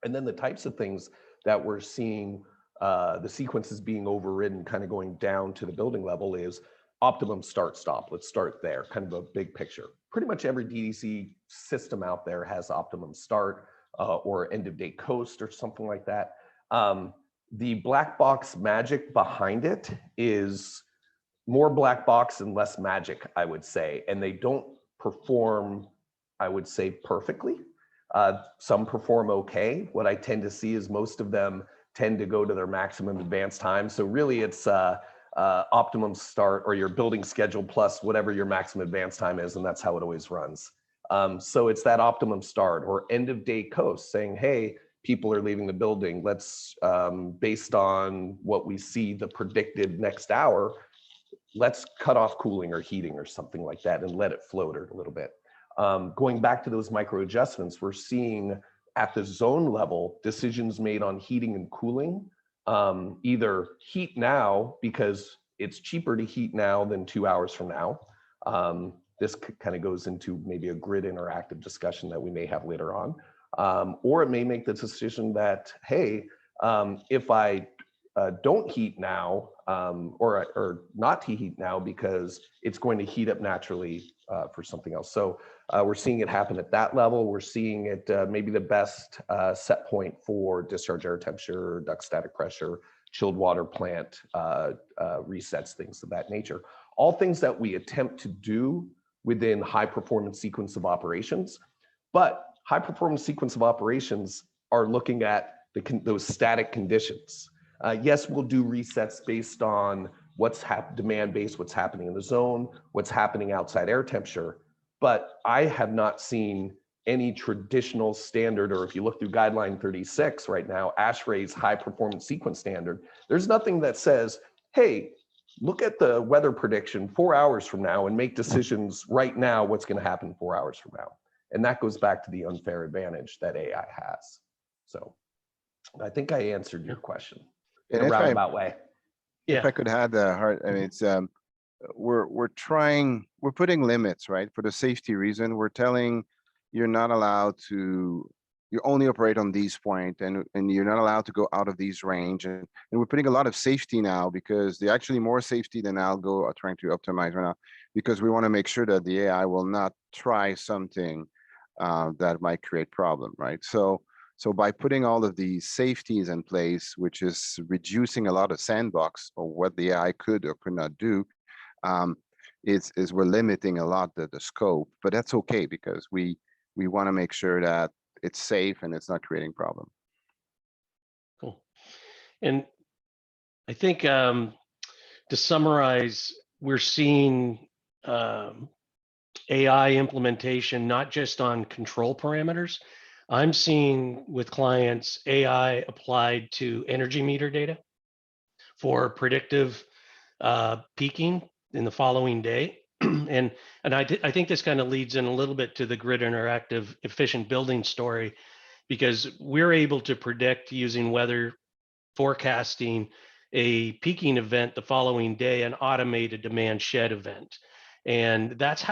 And then the types of things that we're seeing, the sequences being overridden, kind of going down to the building level is optimum start stop. Let's start there, kind of a big picture. Pretty much every DDC system out there has optimum start or end of day coast or something like that. The black box magic behind it is more black box and less magic, I would say. And they don't perform, I would say, perfectly. Some perform okay. What I tend to see is most of them tend to go to their maximum advance time. So really it's optimum start or your building schedule plus whatever your maximum advance time is, and that's how it always runs. So it's that optimum start or end of day coast saying, hey, people are leaving the building. Let's, based on what we see the predicted next hour, let's cut off cooling or heating or something like that and let it float a little bit. Going back to those micro adjustments, we're seeing at the zone level decisions made on heating and cooling. Either heat now because it's cheaper to heat now than 2 hours from now. This kind of goes into maybe a grid interactive discussion that we may have later on. Or it may make the decision that, hey, if I don't heat now or not to heat now because it's going to heat up naturally for something else. So we're seeing it happen at that level. We're seeing it maybe the best set point for discharge air temperature, duct static pressure, chilled water plant resets, things of that nature. All things that we attempt to do within high performance sequence of operations, but high performance sequence of operations are looking at those static conditions. Yes, we'll do resets based on what's demand based, what's happening in the zone, what's happening outside air temperature. But I have not seen any traditional standard, or if you look through guideline 36 right now, ASHRAE's high performance sequence standard, there's nothing that says, hey, look at the weather prediction 4 hours from now and make decisions right now what's going to happen 4 hours from now. And that goes back to the unfair advantage that AI has. So I think I answered your question in a roundabout way. If I could add, Hart, I mean, it's we're putting limits, right? For the safety reason, we're telling you're not allowed to, you only operate on these points, and you're not allowed to go out of these range. And we're putting a lot of safety now because they're actually more safety than Algo are trying to optimize right now, because we want to make sure that the AI will not try something that might create problem, right? So by putting all of these safeties in place, which is reducing a lot of sandbox or what the AI could or could not do, is we're limiting a lot the scope. But that's okay because we want to make sure that it's safe and it's not creating problem. Cool. And I think to summarize, we're seeing AI implementation not just on control parameters. I'm seeing with clients AI applied to energy meter data for predictive peaking in the following day. and I think this kind of leads in a little bit to the grid interactive efficient building story, because we're able to predict using weather forecasting a peaking event the following day and automate a demand shed event. And that's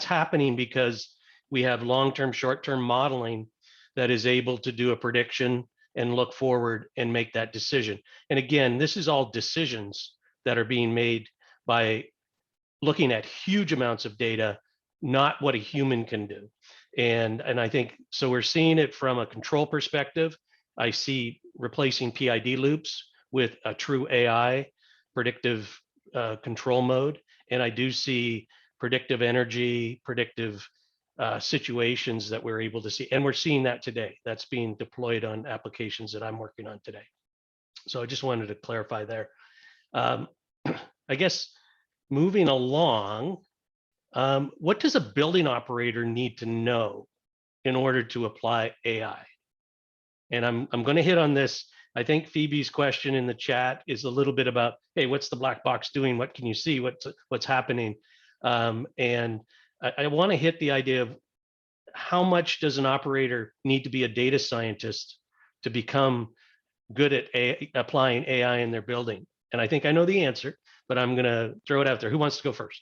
happening because we have long-term, short-term modeling that is able to do a prediction and look forward and make that decision. And again, this is all decisions that are being made by looking at huge amounts of data, not what a human can do. And I think, so we're seeing it from a control perspective. I see replacing PID loops with a true AI predictive control mode. And I do see predictive energy, predictive situations that we're able to see. And we're seeing that today. That's being deployed on applications that I'm working on today. So I just wanted to clarify there. I guess moving along, what does a building operator need to know in order to apply AI? And I'm going to hit on this. I think Phoebe's question in the chat is a little bit about, hey, what's the black box doing? What can you see? What's happening? And I want to hit the idea of how much does an operator need to be a data scientist to become good at applying AI in their building? And I think I know the answer, but I'm going to throw it out there. Who wants to go first?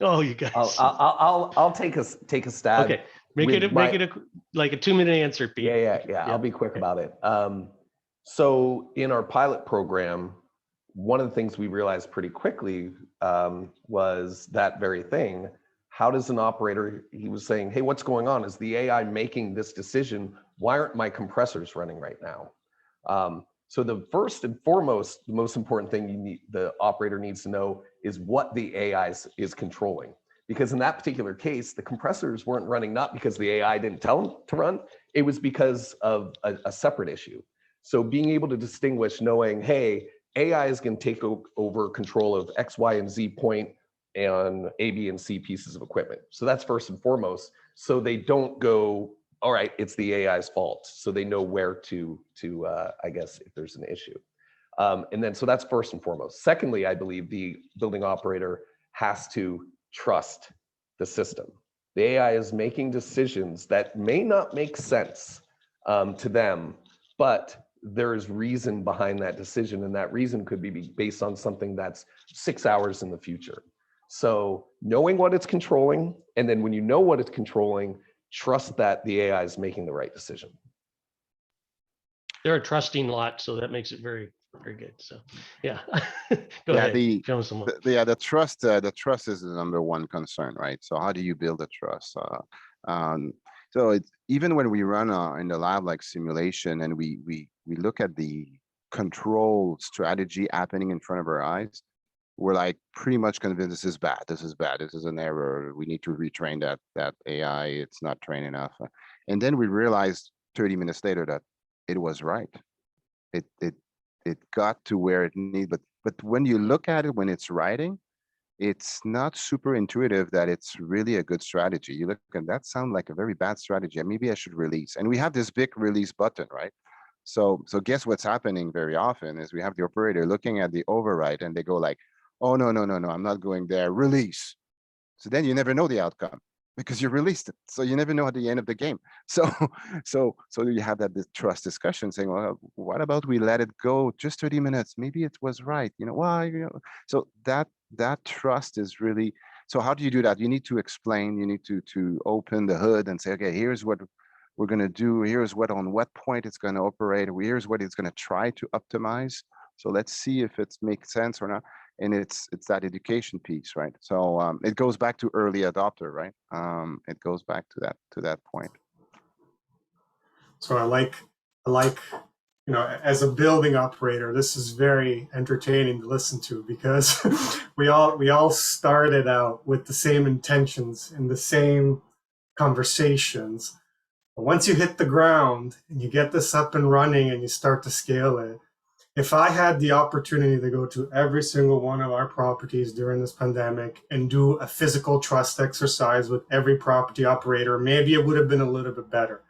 Oh, you guys. I'll take a stab. Okay, make it like a 2-minute answer, Pete. Yeah. I'll be quick about it. So in our pilot program, one of the things we realized pretty quickly was that very thing. How does an operator, he was saying, hey, what's going on? Is the AI making this decision? Why aren't my compressors running right now? So the first and foremost, the most important thing the operator needs to know is what the AI is controlling. Because in that particular case, the compressors weren't running not because the AI didn't tell them to run, it was because of a separate issue. So being able to distinguish, knowing, hey, AI is going to take over control of X, Y, and Z point and A, B, and C pieces of equipment. So that's first and foremost. So they don't go, all right, it's the AI's fault. So they know where to I guess, if there's an issue. And then, so that's first and foremost. Secondly, I believe the building operator has to trust the system. The AI is making decisions that may not make sense to them, but there is reason behind that decision, and that reason could be based on something that's 6 hours in the future. So knowing what it's controlling, and then when you know what it's controlling, trust that the AI is making the right decision. They're a trusting lot, so that makes it very, very good. So yeah, go ahead. Show someone. The trust is the number one concern, right? So how do you build a trust? So it's, even when we run in the lab like simulation, and we look at the control strategy happening in front of our eyes, we're like pretty much convinced this is bad, this is an error, we need to retrain that AI, it's not trained enough. And then we realized 30 minutes later that it was right. It got to where it needed, but when you look at it when it's writing, it's not super intuitive that it's really a good strategy. You look and that sounds like a very bad strategy, and maybe I should release. And we have this big release button, right? So guess what's happening very often is we have the operator looking at the override, and they go like, oh, no, I'm not going there, release. So then you never know the outcome because you released it. So you never know at the end of the game. So you have that trust discussion saying, well, what about we let it go just 30 minutes? Maybe it was right. You know, why? You know, so that trust is really, so how do you do that? You need to explain, you need to open the hood and say, okay, here's what we're going to do. Here's on what point it's going to operate. Here's what it's going to try to optimize. So let's see if it makes sense or not. And it's that education piece, right? So it goes back to early adopter, right? It goes back to that point. So I like, you know, as a building operator, this is very entertaining to listen to, because we all started out with the same intentions and the same conversations. But once you hit the ground and you get this up and running and you start to scale it, if I had the opportunity to go to every single one of our properties during this pandemic and do a physical trust exercise with every property operator, maybe it would have been a little bit better.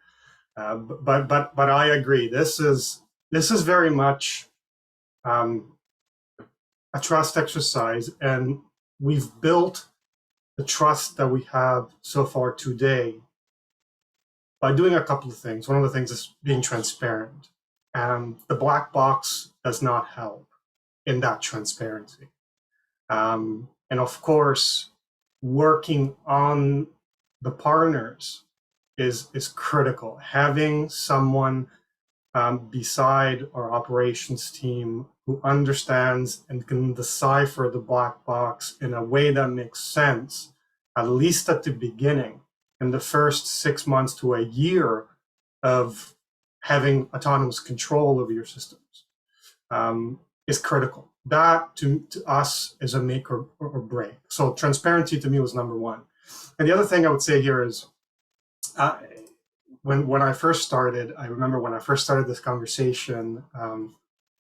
But I agree. This is very much a trust exercise, and we've built the trust that we have so far today by doing a couple of things. One of the things is being transparent. The black box does not help in that transparency. And of course, working on the partners is critical. Having someone beside our operations team who understands and can decipher the black box in a way that makes sense, at least at the beginning, in the first 6 months to a year of having autonomous control over your systems, is critical. That to us is a make or break. So transparency to me was number one. And the other thing I would say here is, when I first started, I remember when I first started this conversation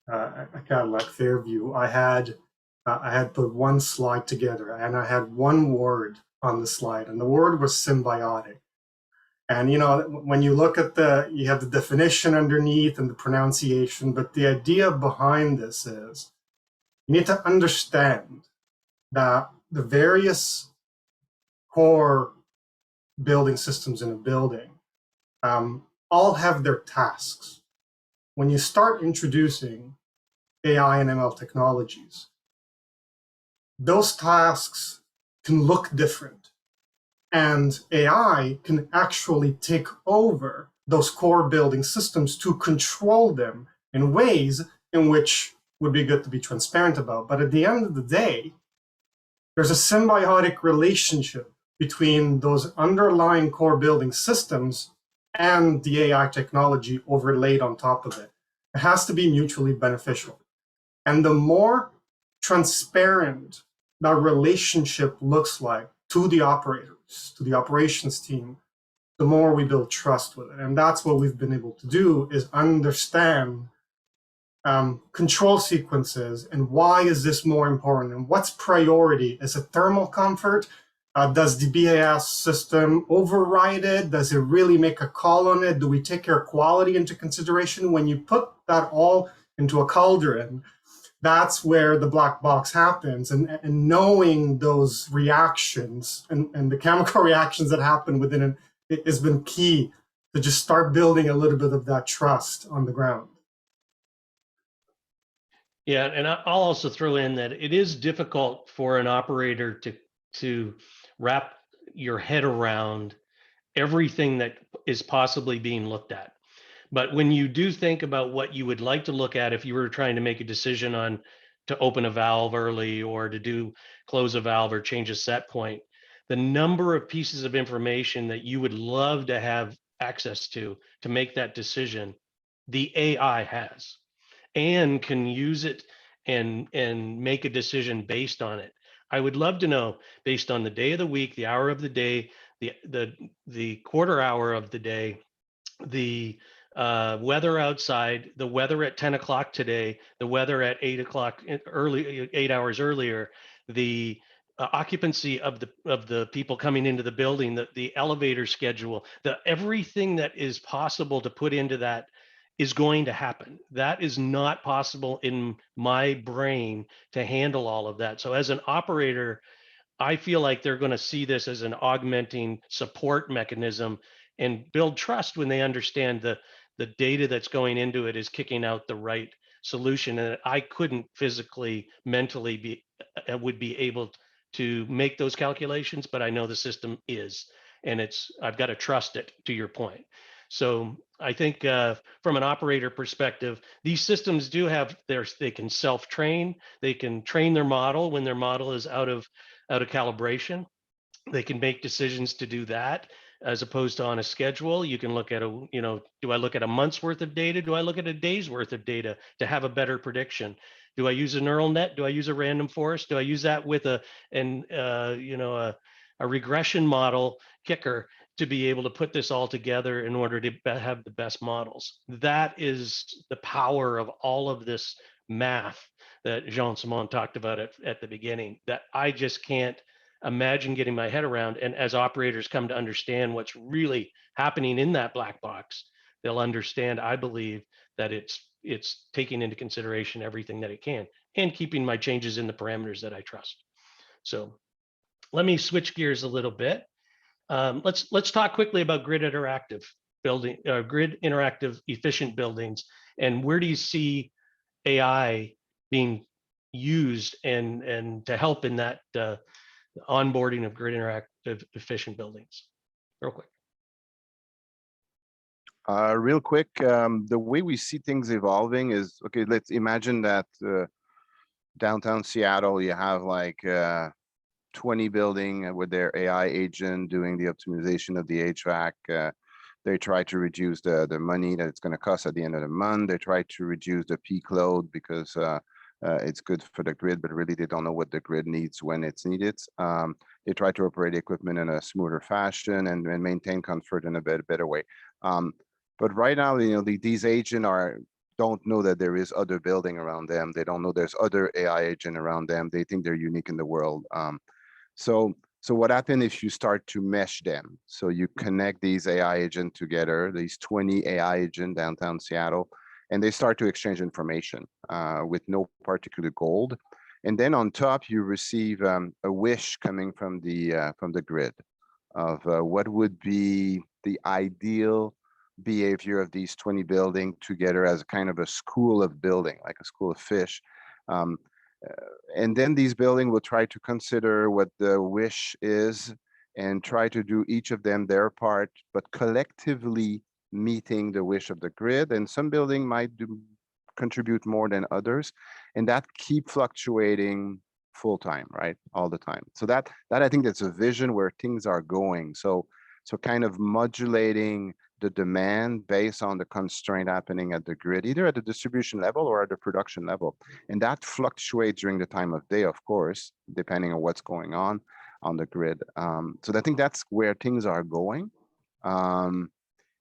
at Cadillac Fairview, I had put one slide together, and I had one word on the slide, and the word was symbiotic. And you know, when you look at you have the definition underneath and the pronunciation, but the idea behind this is you need to understand that the various core building systems in a building all have their tasks. When you start introducing AI and ML technologies, those tasks can look different. And AI can actually take over those core building systems to control them in ways in which would be good to be transparent about. But at the end of the day, there's a symbiotic relationship between those underlying core building systems and the AI technology overlaid on top of it. It has to be mutually beneficial. And the more transparent that relationship looks like to the operators, to the operations team, the more we build trust with it. And that's what we've been able to do, is understand control sequences and why is this more important and what's priority. Is it thermal comfort? Does the BAS system override it? Does it really make a call on it? Do we take air quality into consideration? When you put that all into a cauldron, that's where the black box happens. And knowing those reactions and the chemical reactions that happen within it has been key to just start building a little bit of that trust on the ground. Yeah, and I'll also throw in that it is difficult for an operator to wrap your head around everything that is possibly being looked at. But when you do think about what you would like to look at, if you were trying to make a decision on to open a valve early or to close a valve or change a set point, the number of pieces of information that you would love to have access to make that decision, the AI has, and can use it and make a decision based on it. I would love to know, based on the day of the week, the hour of the day, the quarter hour of the day, the weather outside, the weather at 10 o'clock today, the weather at 8 o'clock early, 8 hours earlier, the occupancy of the people coming into the building, the elevator schedule, everything that is possible to put into that is going to happen. That is not possible in my brain to handle all of that. So as an operator, I feel like they're going to see this as an augmenting support mechanism and build trust when they understand the data that's going into it is kicking out the right solution. And I couldn't physically, mentally would be able to make those calculations, but I know the system is, and I've got to trust it, to your point. So I think from an operator perspective, these systems do have they can self-train, they can train their model when their model is out of calibration. They can make decisions to do that, as opposed to on a schedule. You can look at do I look at a month's worth of data? Do I look at a day's worth of data to have a better prediction? Do I use a neural net? Do I use a random forest? Do I use that with a regression model kicker to be able to put this all together in order to have the best models? That is the power of all of this math that Jean-Simon talked about at the beginning, that I just can't imagine getting my head around. And as operators come to understand what's really happening in that black box, they'll understand, I believe, that it's taking into consideration everything that it can and keeping my changes in the parameters that I trust. So let me switch gears a little bit. Let's talk quickly about grid interactive efficient buildings, and where do you see AI being used and to help in that onboarding of grid interactive efficient buildings? Real quick. Real quick, the way we see things evolving is, okay, let's imagine that downtown Seattle, you have like 20 building with their AI agent doing the optimization of the HVAC. They try to reduce the money that it's going to cost at the end of the month. They try to reduce the peak load because it's good for the grid, but really they don't know what the grid needs when it's needed. They try to operate the equipment in a smoother fashion and maintain comfort in a better way. But right now, these agents don't know that there is other building around them. They don't know there's other AI agent around them. They think they're unique in the world. So what happens if you start to mesh them? So you connect these AI agents together, these 20 AI agents downtown Seattle, and they start to exchange information with no particular goal. And then on top, you receive a wish coming from the grid of what would be the ideal behavior of these 20 buildings together as a kind of a school of building, like a school of fish. And then these buildings will try to consider what the wish is and try to do each of them their part, but collectively meeting the wish of the grid. And some building might contribute more than others, and that keep fluctuating full time, right? All the time. So that I think that's a vision where things are going. So kind of modulating the demand based on the constraint happening at the grid, either at the distribution level or at the production level. And that fluctuates during the time of day, of course, depending on what's going on the grid. So I think that's where things are going.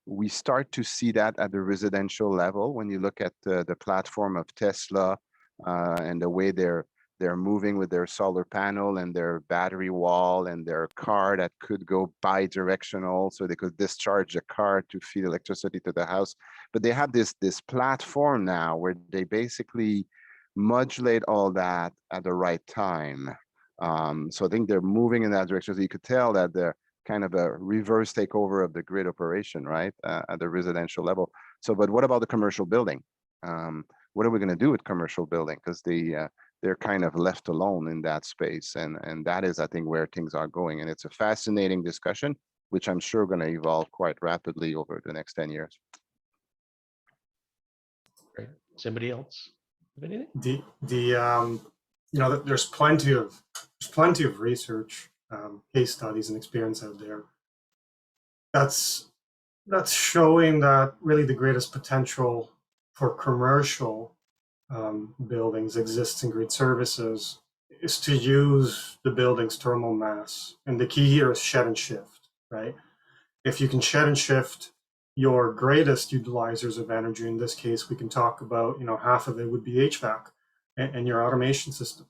We start to see that at the residential level when you look at the platform of Tesla and the way they're moving with their solar panel and their battery wall and their car that could go bi-directional, so they could discharge the car to feed electricity to the house. But they have this platform now where they basically modulate all that at the right time. So I think they're moving in that direction. So you could tell that they're kind of a reverse takeover of the grid operation, right, at the residential level. So, but what about the commercial building? What are we going to do with commercial building? Because they're kind of left alone in that space, and that is, I think, where things are going. And it's a fascinating discussion, which I'm sure going to evolve quite rapidly over the next 10 years. Great. Somebody else have anything? You know, there's plenty of research, case studies, and experience out there that's showing that really the greatest potential for commercial buildings exists in grid services is to use the building's thermal mass. And the key here is shed and shift, right? If you can shed and shift your greatest utilizers of energy, in this case, we can talk about, you know, half of it would be HVAC and your automation system.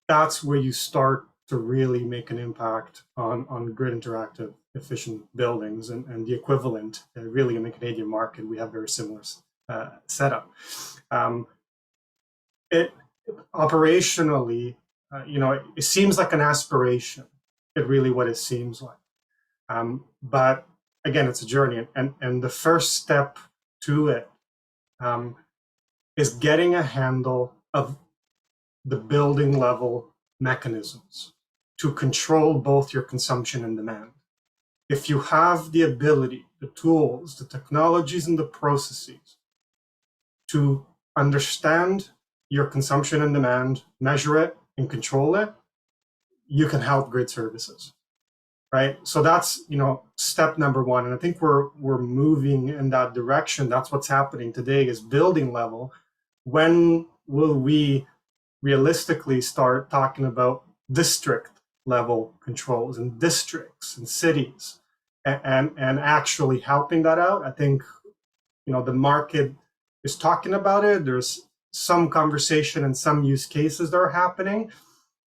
That's where you start to really make an impact on grid interactive efficient buildings, and the equivalent really in the Canadian market, we have very similar setup. It operationally, you know, it seems like an aspiration. It really what it seems like. But again, it's a journey, and the first step to it is getting a handle of the building level mechanisms to control both your consumption and demand. If you have the ability, the tools, the technologies, and the processes to understand your consumption and demand, measure it, and control it, you can help grid services, right? So that's, you know, step number one. And I think we're moving in that direction. That's what's happening today is building level. When will we realistically start talking about district level controls in districts and cities and actually helping that out? I think, you know, the market is talking about it. There's some conversation and some use cases that are happening,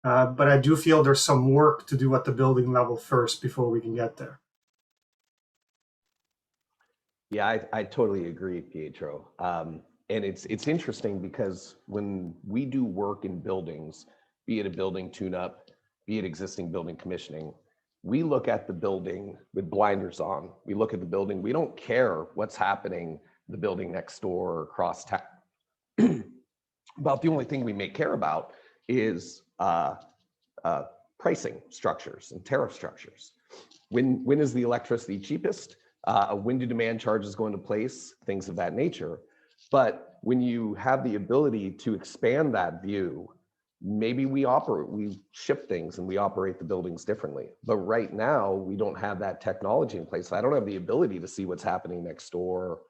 but I do feel there's some work to do at the building level first before we can get there. Yeah, I totally agree, Pietro. And it's interesting because when we do work in buildings, be it a building tune-up, be it existing building commissioning, we look at the building with blinders on. We look at the building. We don't care what's happening in the building next door or across town. About the only thing we may care about is pricing structures and tariff structures. When is the electricity cheapest? When do demand charges go into place? Things of that nature. But when you have the ability to expand that view, maybe we ship things and we operate the buildings differently. But right now, we don't have that technology in place. I don't have the ability to see what's happening next door,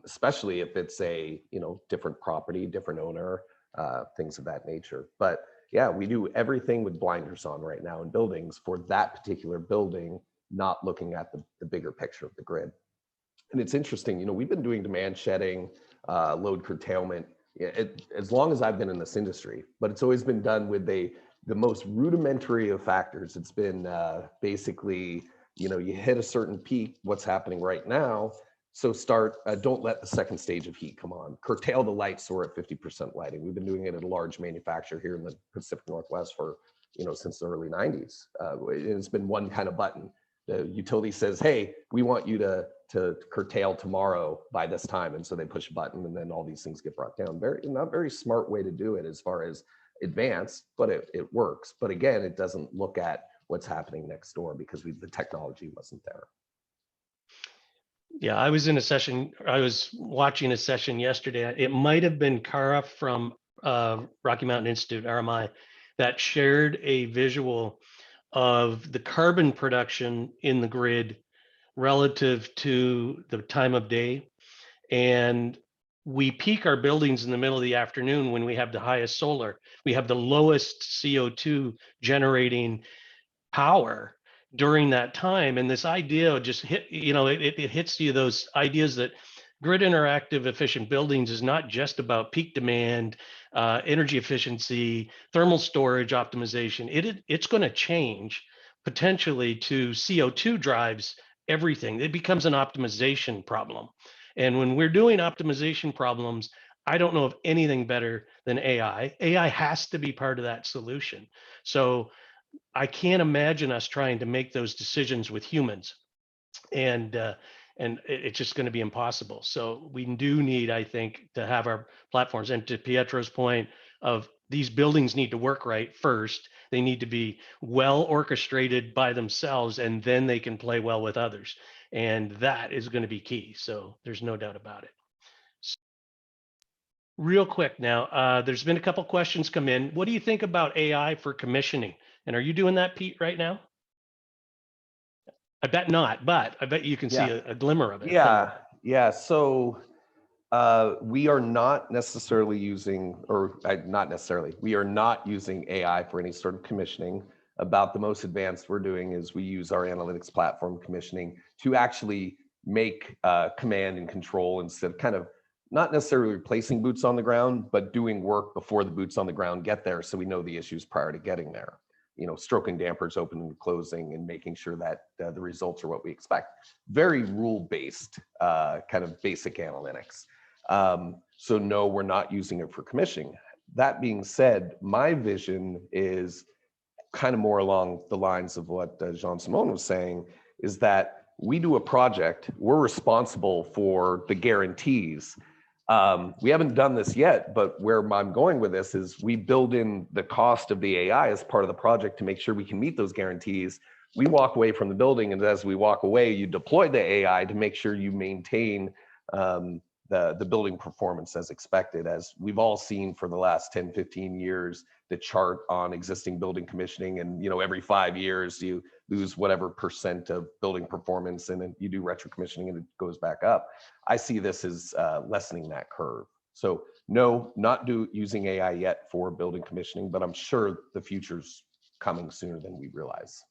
especially if it's a, you know, different property, different owner, things of that nature. But yeah, we do everything with blinders on right now in buildings for that particular building, not looking at the bigger picture of the grid. And it's interesting, you know, we've been doing demand shedding, load curtailment, as long as I've been in this industry, but it's always been done with the most rudimentary of factors. It's been basically, you know, you hit a certain peak, what's happening right now. So don't let the second stage of heat come on. Curtail the lights so we're at 50% lighting. We've been doing it at a large manufacturer here in the Pacific Northwest for, you know, since the early 90s. It's been one kind of button. The utility says, hey, we want you to curtail tomorrow by this time. And so they push a button and then all these things get brought down. Not very smart way to do it as far as advanced, but it works. But again, it doesn't look at what's happening next door because the technology wasn't there. Yeah, I was in a session, I was watching a session yesterday. It might have been Cara from Rocky Mountain Institute, RMI, that shared a visual of the carbon production in the grid relative to the time of day. And we peak our buildings in the middle of the afternoon when we have the highest solar. We have the lowest CO2 generating power. during that time. And this idea just hit, it hits you those ideas that grid interactive efficient buildings is not just about peak demand, energy efficiency, thermal storage optimization. It's going to change potentially to CO2 drives everything. It becomes an optimization problem. And when we're doing optimization problems, I don't know of anything better than AI. AI has to be part of that solution. So I can't imagine us trying to make those decisions with humans, and it's just going to be impossible. So we do need, I think, to have our platforms. And to Pietro's point of these buildings need to work right first. They need to be well orchestrated by themselves, and then they can play well with others. And that is going to be key. So there's no doubt about it. Real quick now, there's been a couple questions come in. What do you think about AI for commissioning? And are you doing that, Pete, right now? I bet not, but I bet you can see a glimmer of it. Yeah. So we are not necessarily using, we are not using AI for any sort of commissioning. About the most advanced we're doing is we use our analytics platform commissioning to actually make command and control instead of kind of not necessarily replacing boots on the ground, but doing work before the boots on the ground get there, so we know the issues prior to getting there. Stroking dampers, opening and closing, and making sure that the results are what we expect. Very rule-based, kind of basic analytics. So no, we're not using it for commissioning. That being said, my vision is kind of more along the lines of what Jean-Simon was saying, is that we do a project, we're responsible for the guarantees. We haven't done this yet, but where I'm going with this is we build in the cost of the AI as part of the project to make sure we can meet those guarantees. We walk away from the building, and as we walk away, you deploy the AI to make sure you maintain the building performance as expected. As we've all seen for the last 10, 15 years, the chart on existing building commissioning, and every 5 years you lose whatever % of building performance, and then you do retro commissioning and it goes back up. I see this as lessening that curve. So no, not using AI yet for building commissioning, but I'm sure the future's coming sooner than we realize.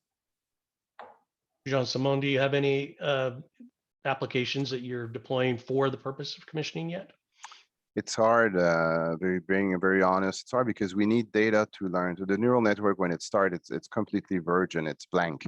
Jean-Simon, do you have any applications that you're deploying for the purpose of commissioning yet? It's hard, being very honest, it's hard because we need data to learn. So the neural network, when it starts, it's completely virgin, it's blank.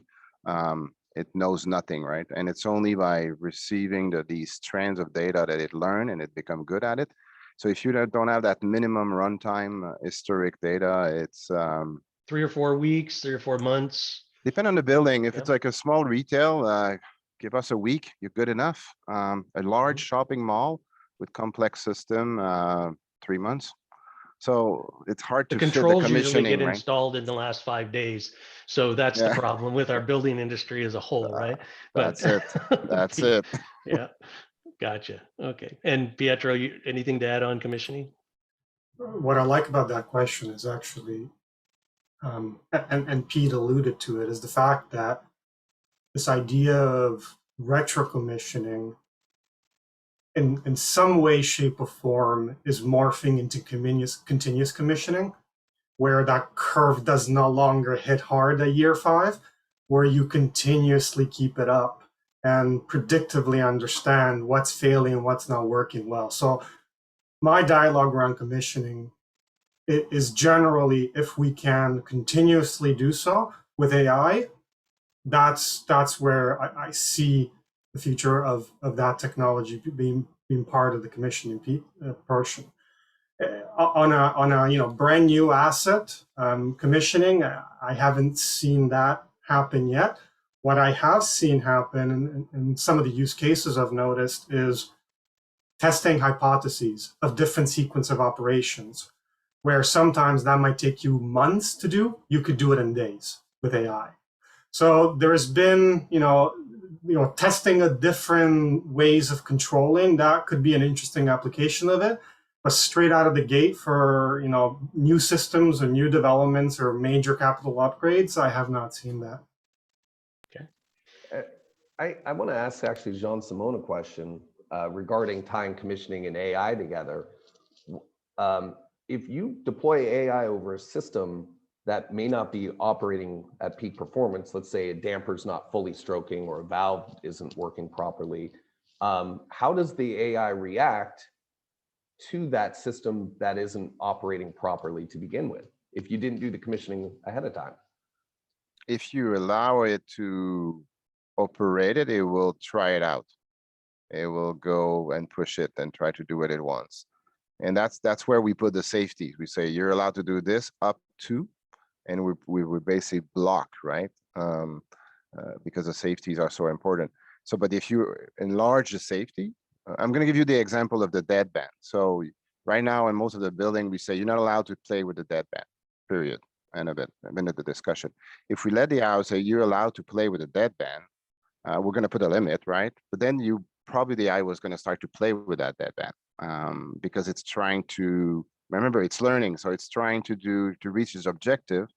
It knows nothing, right? And it's only by receiving these strands of data that it learns and it becomes good at it. So if you don't have that minimum runtime historic data, it's 3 or 4 weeks, 3 or 4 months. Depend on the building. If it's like a small retail, give us a week, you're good enough. A large shopping mall with complex system, 3 months. So it's hard to fit the controls commissioning, usually get right? installed in the last 5 days. So that's the problem with our building industry as a whole, right? That's it. That's it. Yeah, gotcha. Okay. And Pietro, anything to add on commissioning? What I like about that question is actually, and Pete alluded to it, is the fact that this idea of retro commissioning in some way, shape, or form is morphing into continuous commissioning, where that curve does no longer hit hard at year 5, where you continuously keep it up and predictably understand what's failing and what's not working well. So my dialogue around commissioning is generally, if we can continuously do so with AI, that's where I see the future of that technology being part of the commissioning portion. On a brand new asset commissioning, I haven't seen that happen yet. What I have seen happen, and some of the use cases I've noticed, is testing hypotheses of different sequence of operations, where sometimes that might take you months to do. You could do it in days with AI. So there's been, testing of different ways of controlling. That could be an interesting application of it. But straight out of the gate for, new systems or new developments or major capital upgrades, I have not seen that. Okay. I want to ask actually Jean-Simon a question regarding tying commissioning and AI together. If you deploy AI over a system, that may not be operating at peak performance. Let's say a damper's not fully stroking or a valve isn't working properly. How does the AI react to that system that isn't operating properly to begin with, if you didn't do the commissioning ahead of time? If you allow it to operate it, it will try it out. It will go and push it and try to do what it wants. And that's where we put the safety. We say you're allowed to do this up to, and we basically block, right? Because the safeties are so important. So, but if you enlarge the safety, I'm going to give you the example of the deadband. So right now in most of the building, we say you're not allowed to play with the deadband, period. End of the discussion. If we let the house say you're allowed to play with the deadband, we're going to put a limit, right? But then probably the AI was going to start to play with that deadband because it's trying to, remember, it's learning. So it's trying to reach its objective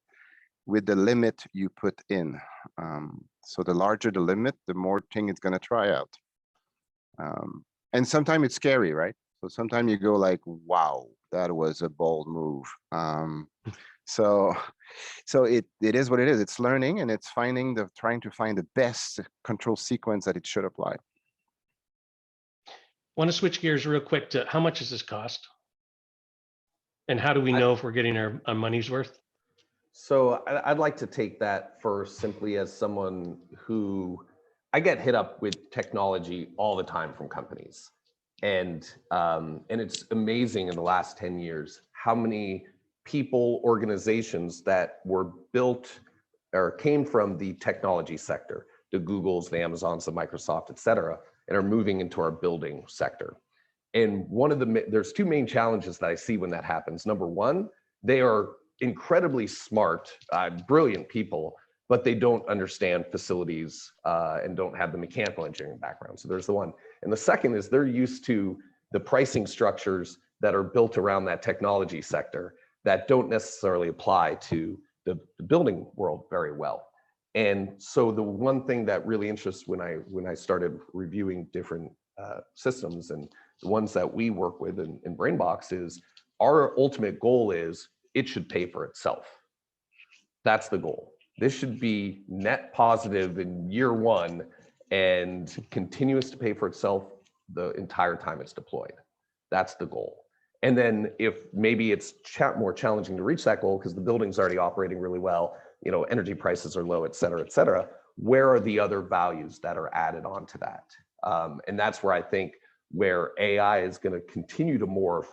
with the limit you put in. So the larger the limit, the more thing it's going to try out. And sometimes it's scary, right? So sometimes you go like, wow, that was a bold move. So it is what it is. It's learning, and it's trying to find the best control sequence that it should apply. Want to switch gears real quick to how much does this cost? And how do we know if we're getting our money's worth? So I'd like to take that first, simply as someone who, I get hit up with technology all the time from companies. And it's amazing in the last 10 years, how many people, organizations that were built or came from the technology sector, the Googles, the Amazons, the Microsoft, et cetera, and are moving into our building sector. And there's two main challenges that I see when that happens. Number one, they are incredibly smart, brilliant people, but they don't understand facilities and don't have the mechanical engineering background. So there's the one. And the second is they're used to the pricing structures that are built around that technology sector that don't necessarily apply to the building world very well. And so the one thing that really interests when I started reviewing different systems, and the ones that we work with in BrainBox, is our ultimate goal is it should pay for itself. That's the goal. This should be net positive in year one and continuous to pay for itself the entire time it's deployed. That's the goal. And then if maybe it's more challenging to reach that goal because the building's already operating really well, energy prices are low, et cetera, where are the other values that are added onto that? And that's where I think where AI is going to continue to morph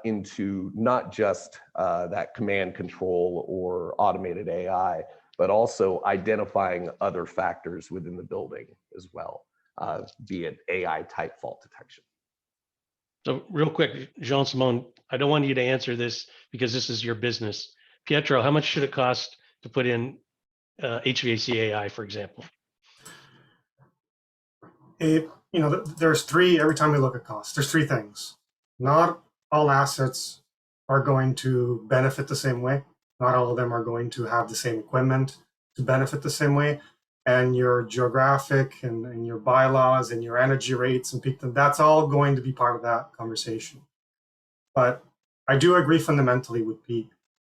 into not just that command control or automated AI, but also identifying other factors within the building as well, be it AI type fault detection. So real quick, Jean-Simon, I don't want you to answer this because this is your business. Pietro, how much should it cost to put in HVAC AI, for example? There's three, every time we look at costs, there's three things. Not all assets are going to benefit the same way. Not all of them are going to have the same equipment to benefit the same way. And your geographic and your bylaws and your energy rates and peak, that's all going to be part of that conversation. But I do agree fundamentally with Pete.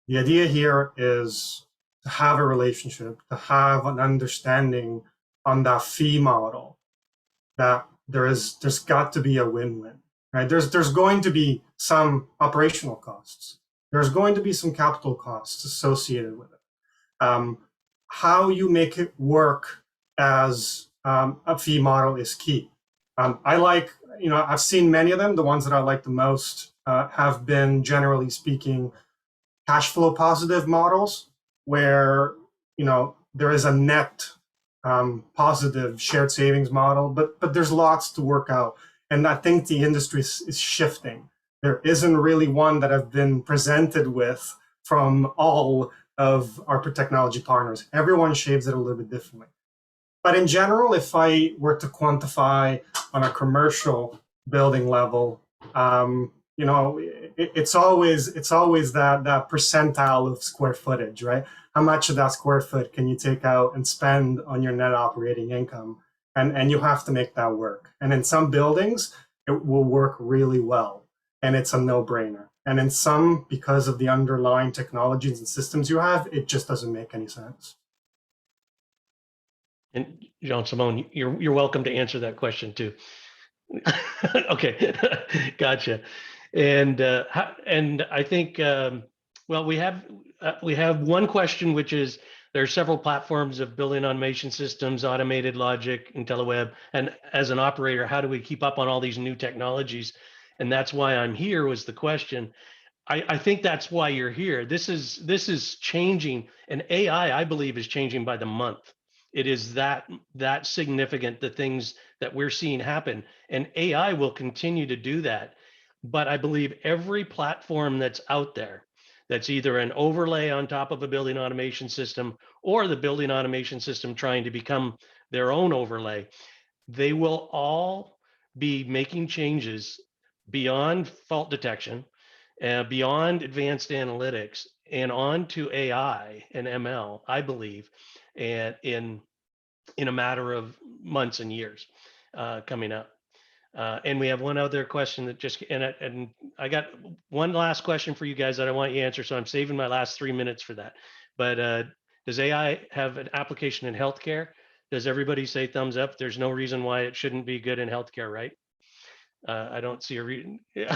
The idea here is to have a relationship, to have an understanding on that fee model, that there's got to be a win-win, right? There's going to be some operational costs. There's going to be some capital costs associated with it. How you make it work as a fee model is key. I've seen many of them. The ones that I like the most have been, generally speaking, cash flow positive models where, there is a net positive shared savings model, but there's lots to work out. And I think the industry is shifting. There isn't really one that I've been presented with from all of our technology partners. Everyone shapes it a little bit differently. But in general, if I were to quantify on a commercial building level, it's always that percentile of square footage, right? How much of that square foot can you take out and spend on your net operating income? And you have to make that work. And in some buildings, it will work really well. And it's a no-brainer. And in some, because of the underlying technologies and systems you have, it just doesn't make any sense. And Jean-Simon, you're welcome to answer that question too. Okay, gotcha. And I think well, we have one question, which is there are several platforms of building automation systems, automated logic, IntelliWeb, and as an operator, how do we keep up on all these new technologies? And that's why I'm here was the question. I think that's why you're here. This is changing, and AI, I believe, is changing by the month. It is that significant, the things that we're seeing happen, and AI will continue to do that. But I believe every platform that's out there, that's either an overlay on top of a building automation system or the building automation system trying to become their own overlay, they will all be making changes beyond fault detection, beyond advanced analytics, and on to AI and ML, I believe, and in a matter of months and years coming up. And we have one other question that just, and I got one last question for you guys that I want you to answer, so I'm saving my last 3 minutes for that. But does AI have an application in healthcare? Does everybody say thumbs up? There's no reason why it shouldn't be good in healthcare, right? I don't see a reason. Yeah,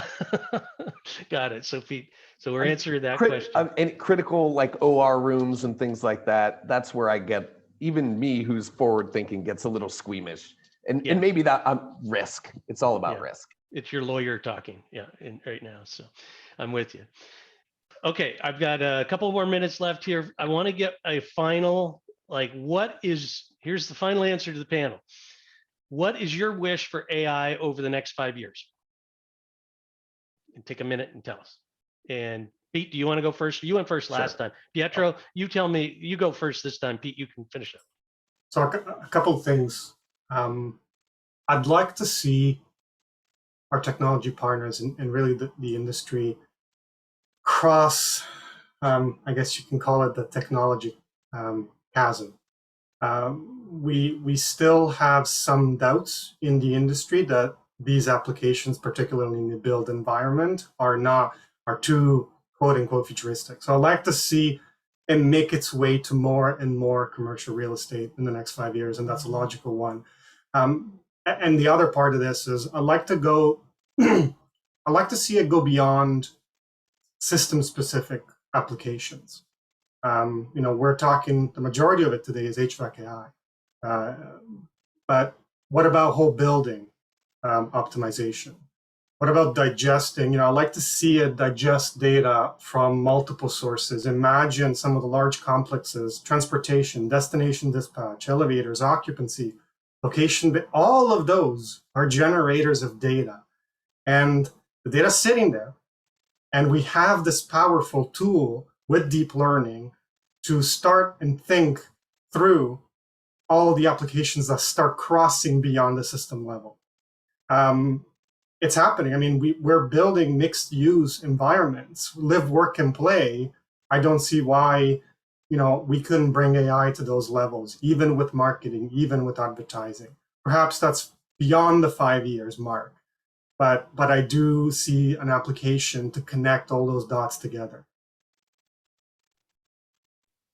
got it. So Pete, so we're answering that question. And critical like OR rooms and things like that. That's where I get, even me who's forward thinking gets a little squeamish. And maybe that risk. It's all about risk. It's your lawyer talking, right now. So I'm with you. Okay, I've got a couple more minutes left here. I want to get a final, like, here's the final answer to the panel. What is your wish for AI over the next 5 years? And take a minute and tell us. And Pete, do you want to go first? You went first last time. Pietro, you tell me, you go first this time. Pete, you can finish up. So a couple of things. I'd like to see our technology partners and really the industry cross, I guess you can call it the technology chasm. We still have some doubts in the industry that these applications, particularly in the build environment, are too quote unquote futuristic. So I'd like to see it make its way to more and more commercial real estate in the next 5 years, and that's a logical one. And the other part of this is I'd like to see it go beyond system specific applications. We're talking, the majority of it today is HVAC AI. But what about whole building optimization? What about digesting? I'd like to see it digest data from multiple sources. Imagine some of the large complexes, transportation, destination dispatch, elevators, occupancy, location, all of those are generators of data. And the data's sitting there. And we have this powerful tool with deep learning to start and think through all the applications that start crossing beyond the system level. It's happening. I mean, we're building mixed use environments, live, work, and play. I don't see why, we couldn't bring AI to those levels, even with marketing, even with advertising. Perhaps that's beyond the 5 years mark, but I do see an application to connect all those dots together.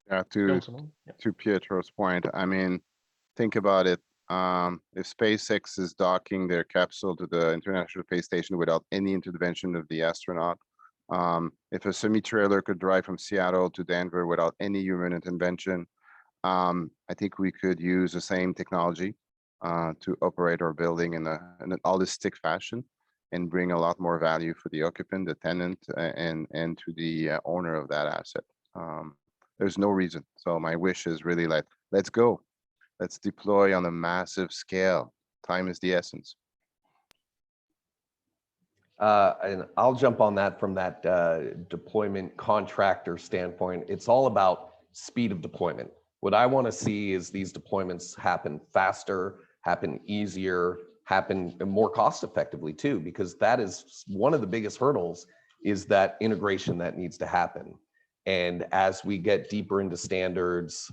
Yeah, to Pietro's point, I mean, think about it. If SpaceX is docking their capsule to the International Space Station without any intervention of the astronaut, if a semi-trailer could drive from Seattle to Denver without any human intervention, I think we could use the same technology to operate our building in an holistic fashion and bring a lot more value for the occupant, the tenant, and to the owner of that asset. There's no reason. So my wish is really like, let's go. Let's deploy on a massive scale. Time is the essence. And I'll jump on that from that deployment contractor standpoint. It's all about speed of deployment. What I want to see is these deployments happen faster, happen easier, happen more cost effectively too, because that is one of the biggest hurdles, is that integration that needs to happen. And as we get deeper into standards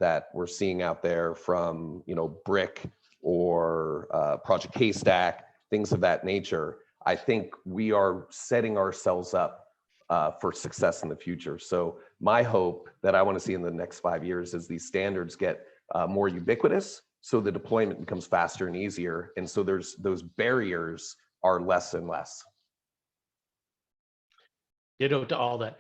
that we're seeing out there from, BRIC or Project Haystack, things of that nature, I think we are setting ourselves up for success in the future. So my hope that I want to see in the next 5 years is these standards get more ubiquitous, so the deployment becomes faster and easier, and so those barriers are less and less. Ditto to all that.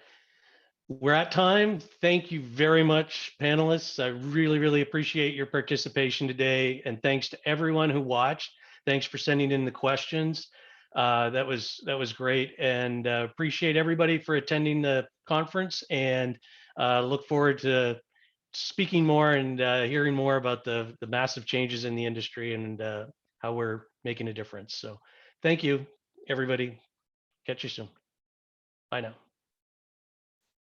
We're at time. Thank you very much, panelists. I really, really appreciate your participation today. And thanks to everyone who watched. Thanks for sending in the questions. That was great. And appreciate everybody for attending the conference, and look forward to speaking more and hearing more about the massive changes in the industry and how we're making a difference. So thank you, everybody. Catch you soon. Bye now.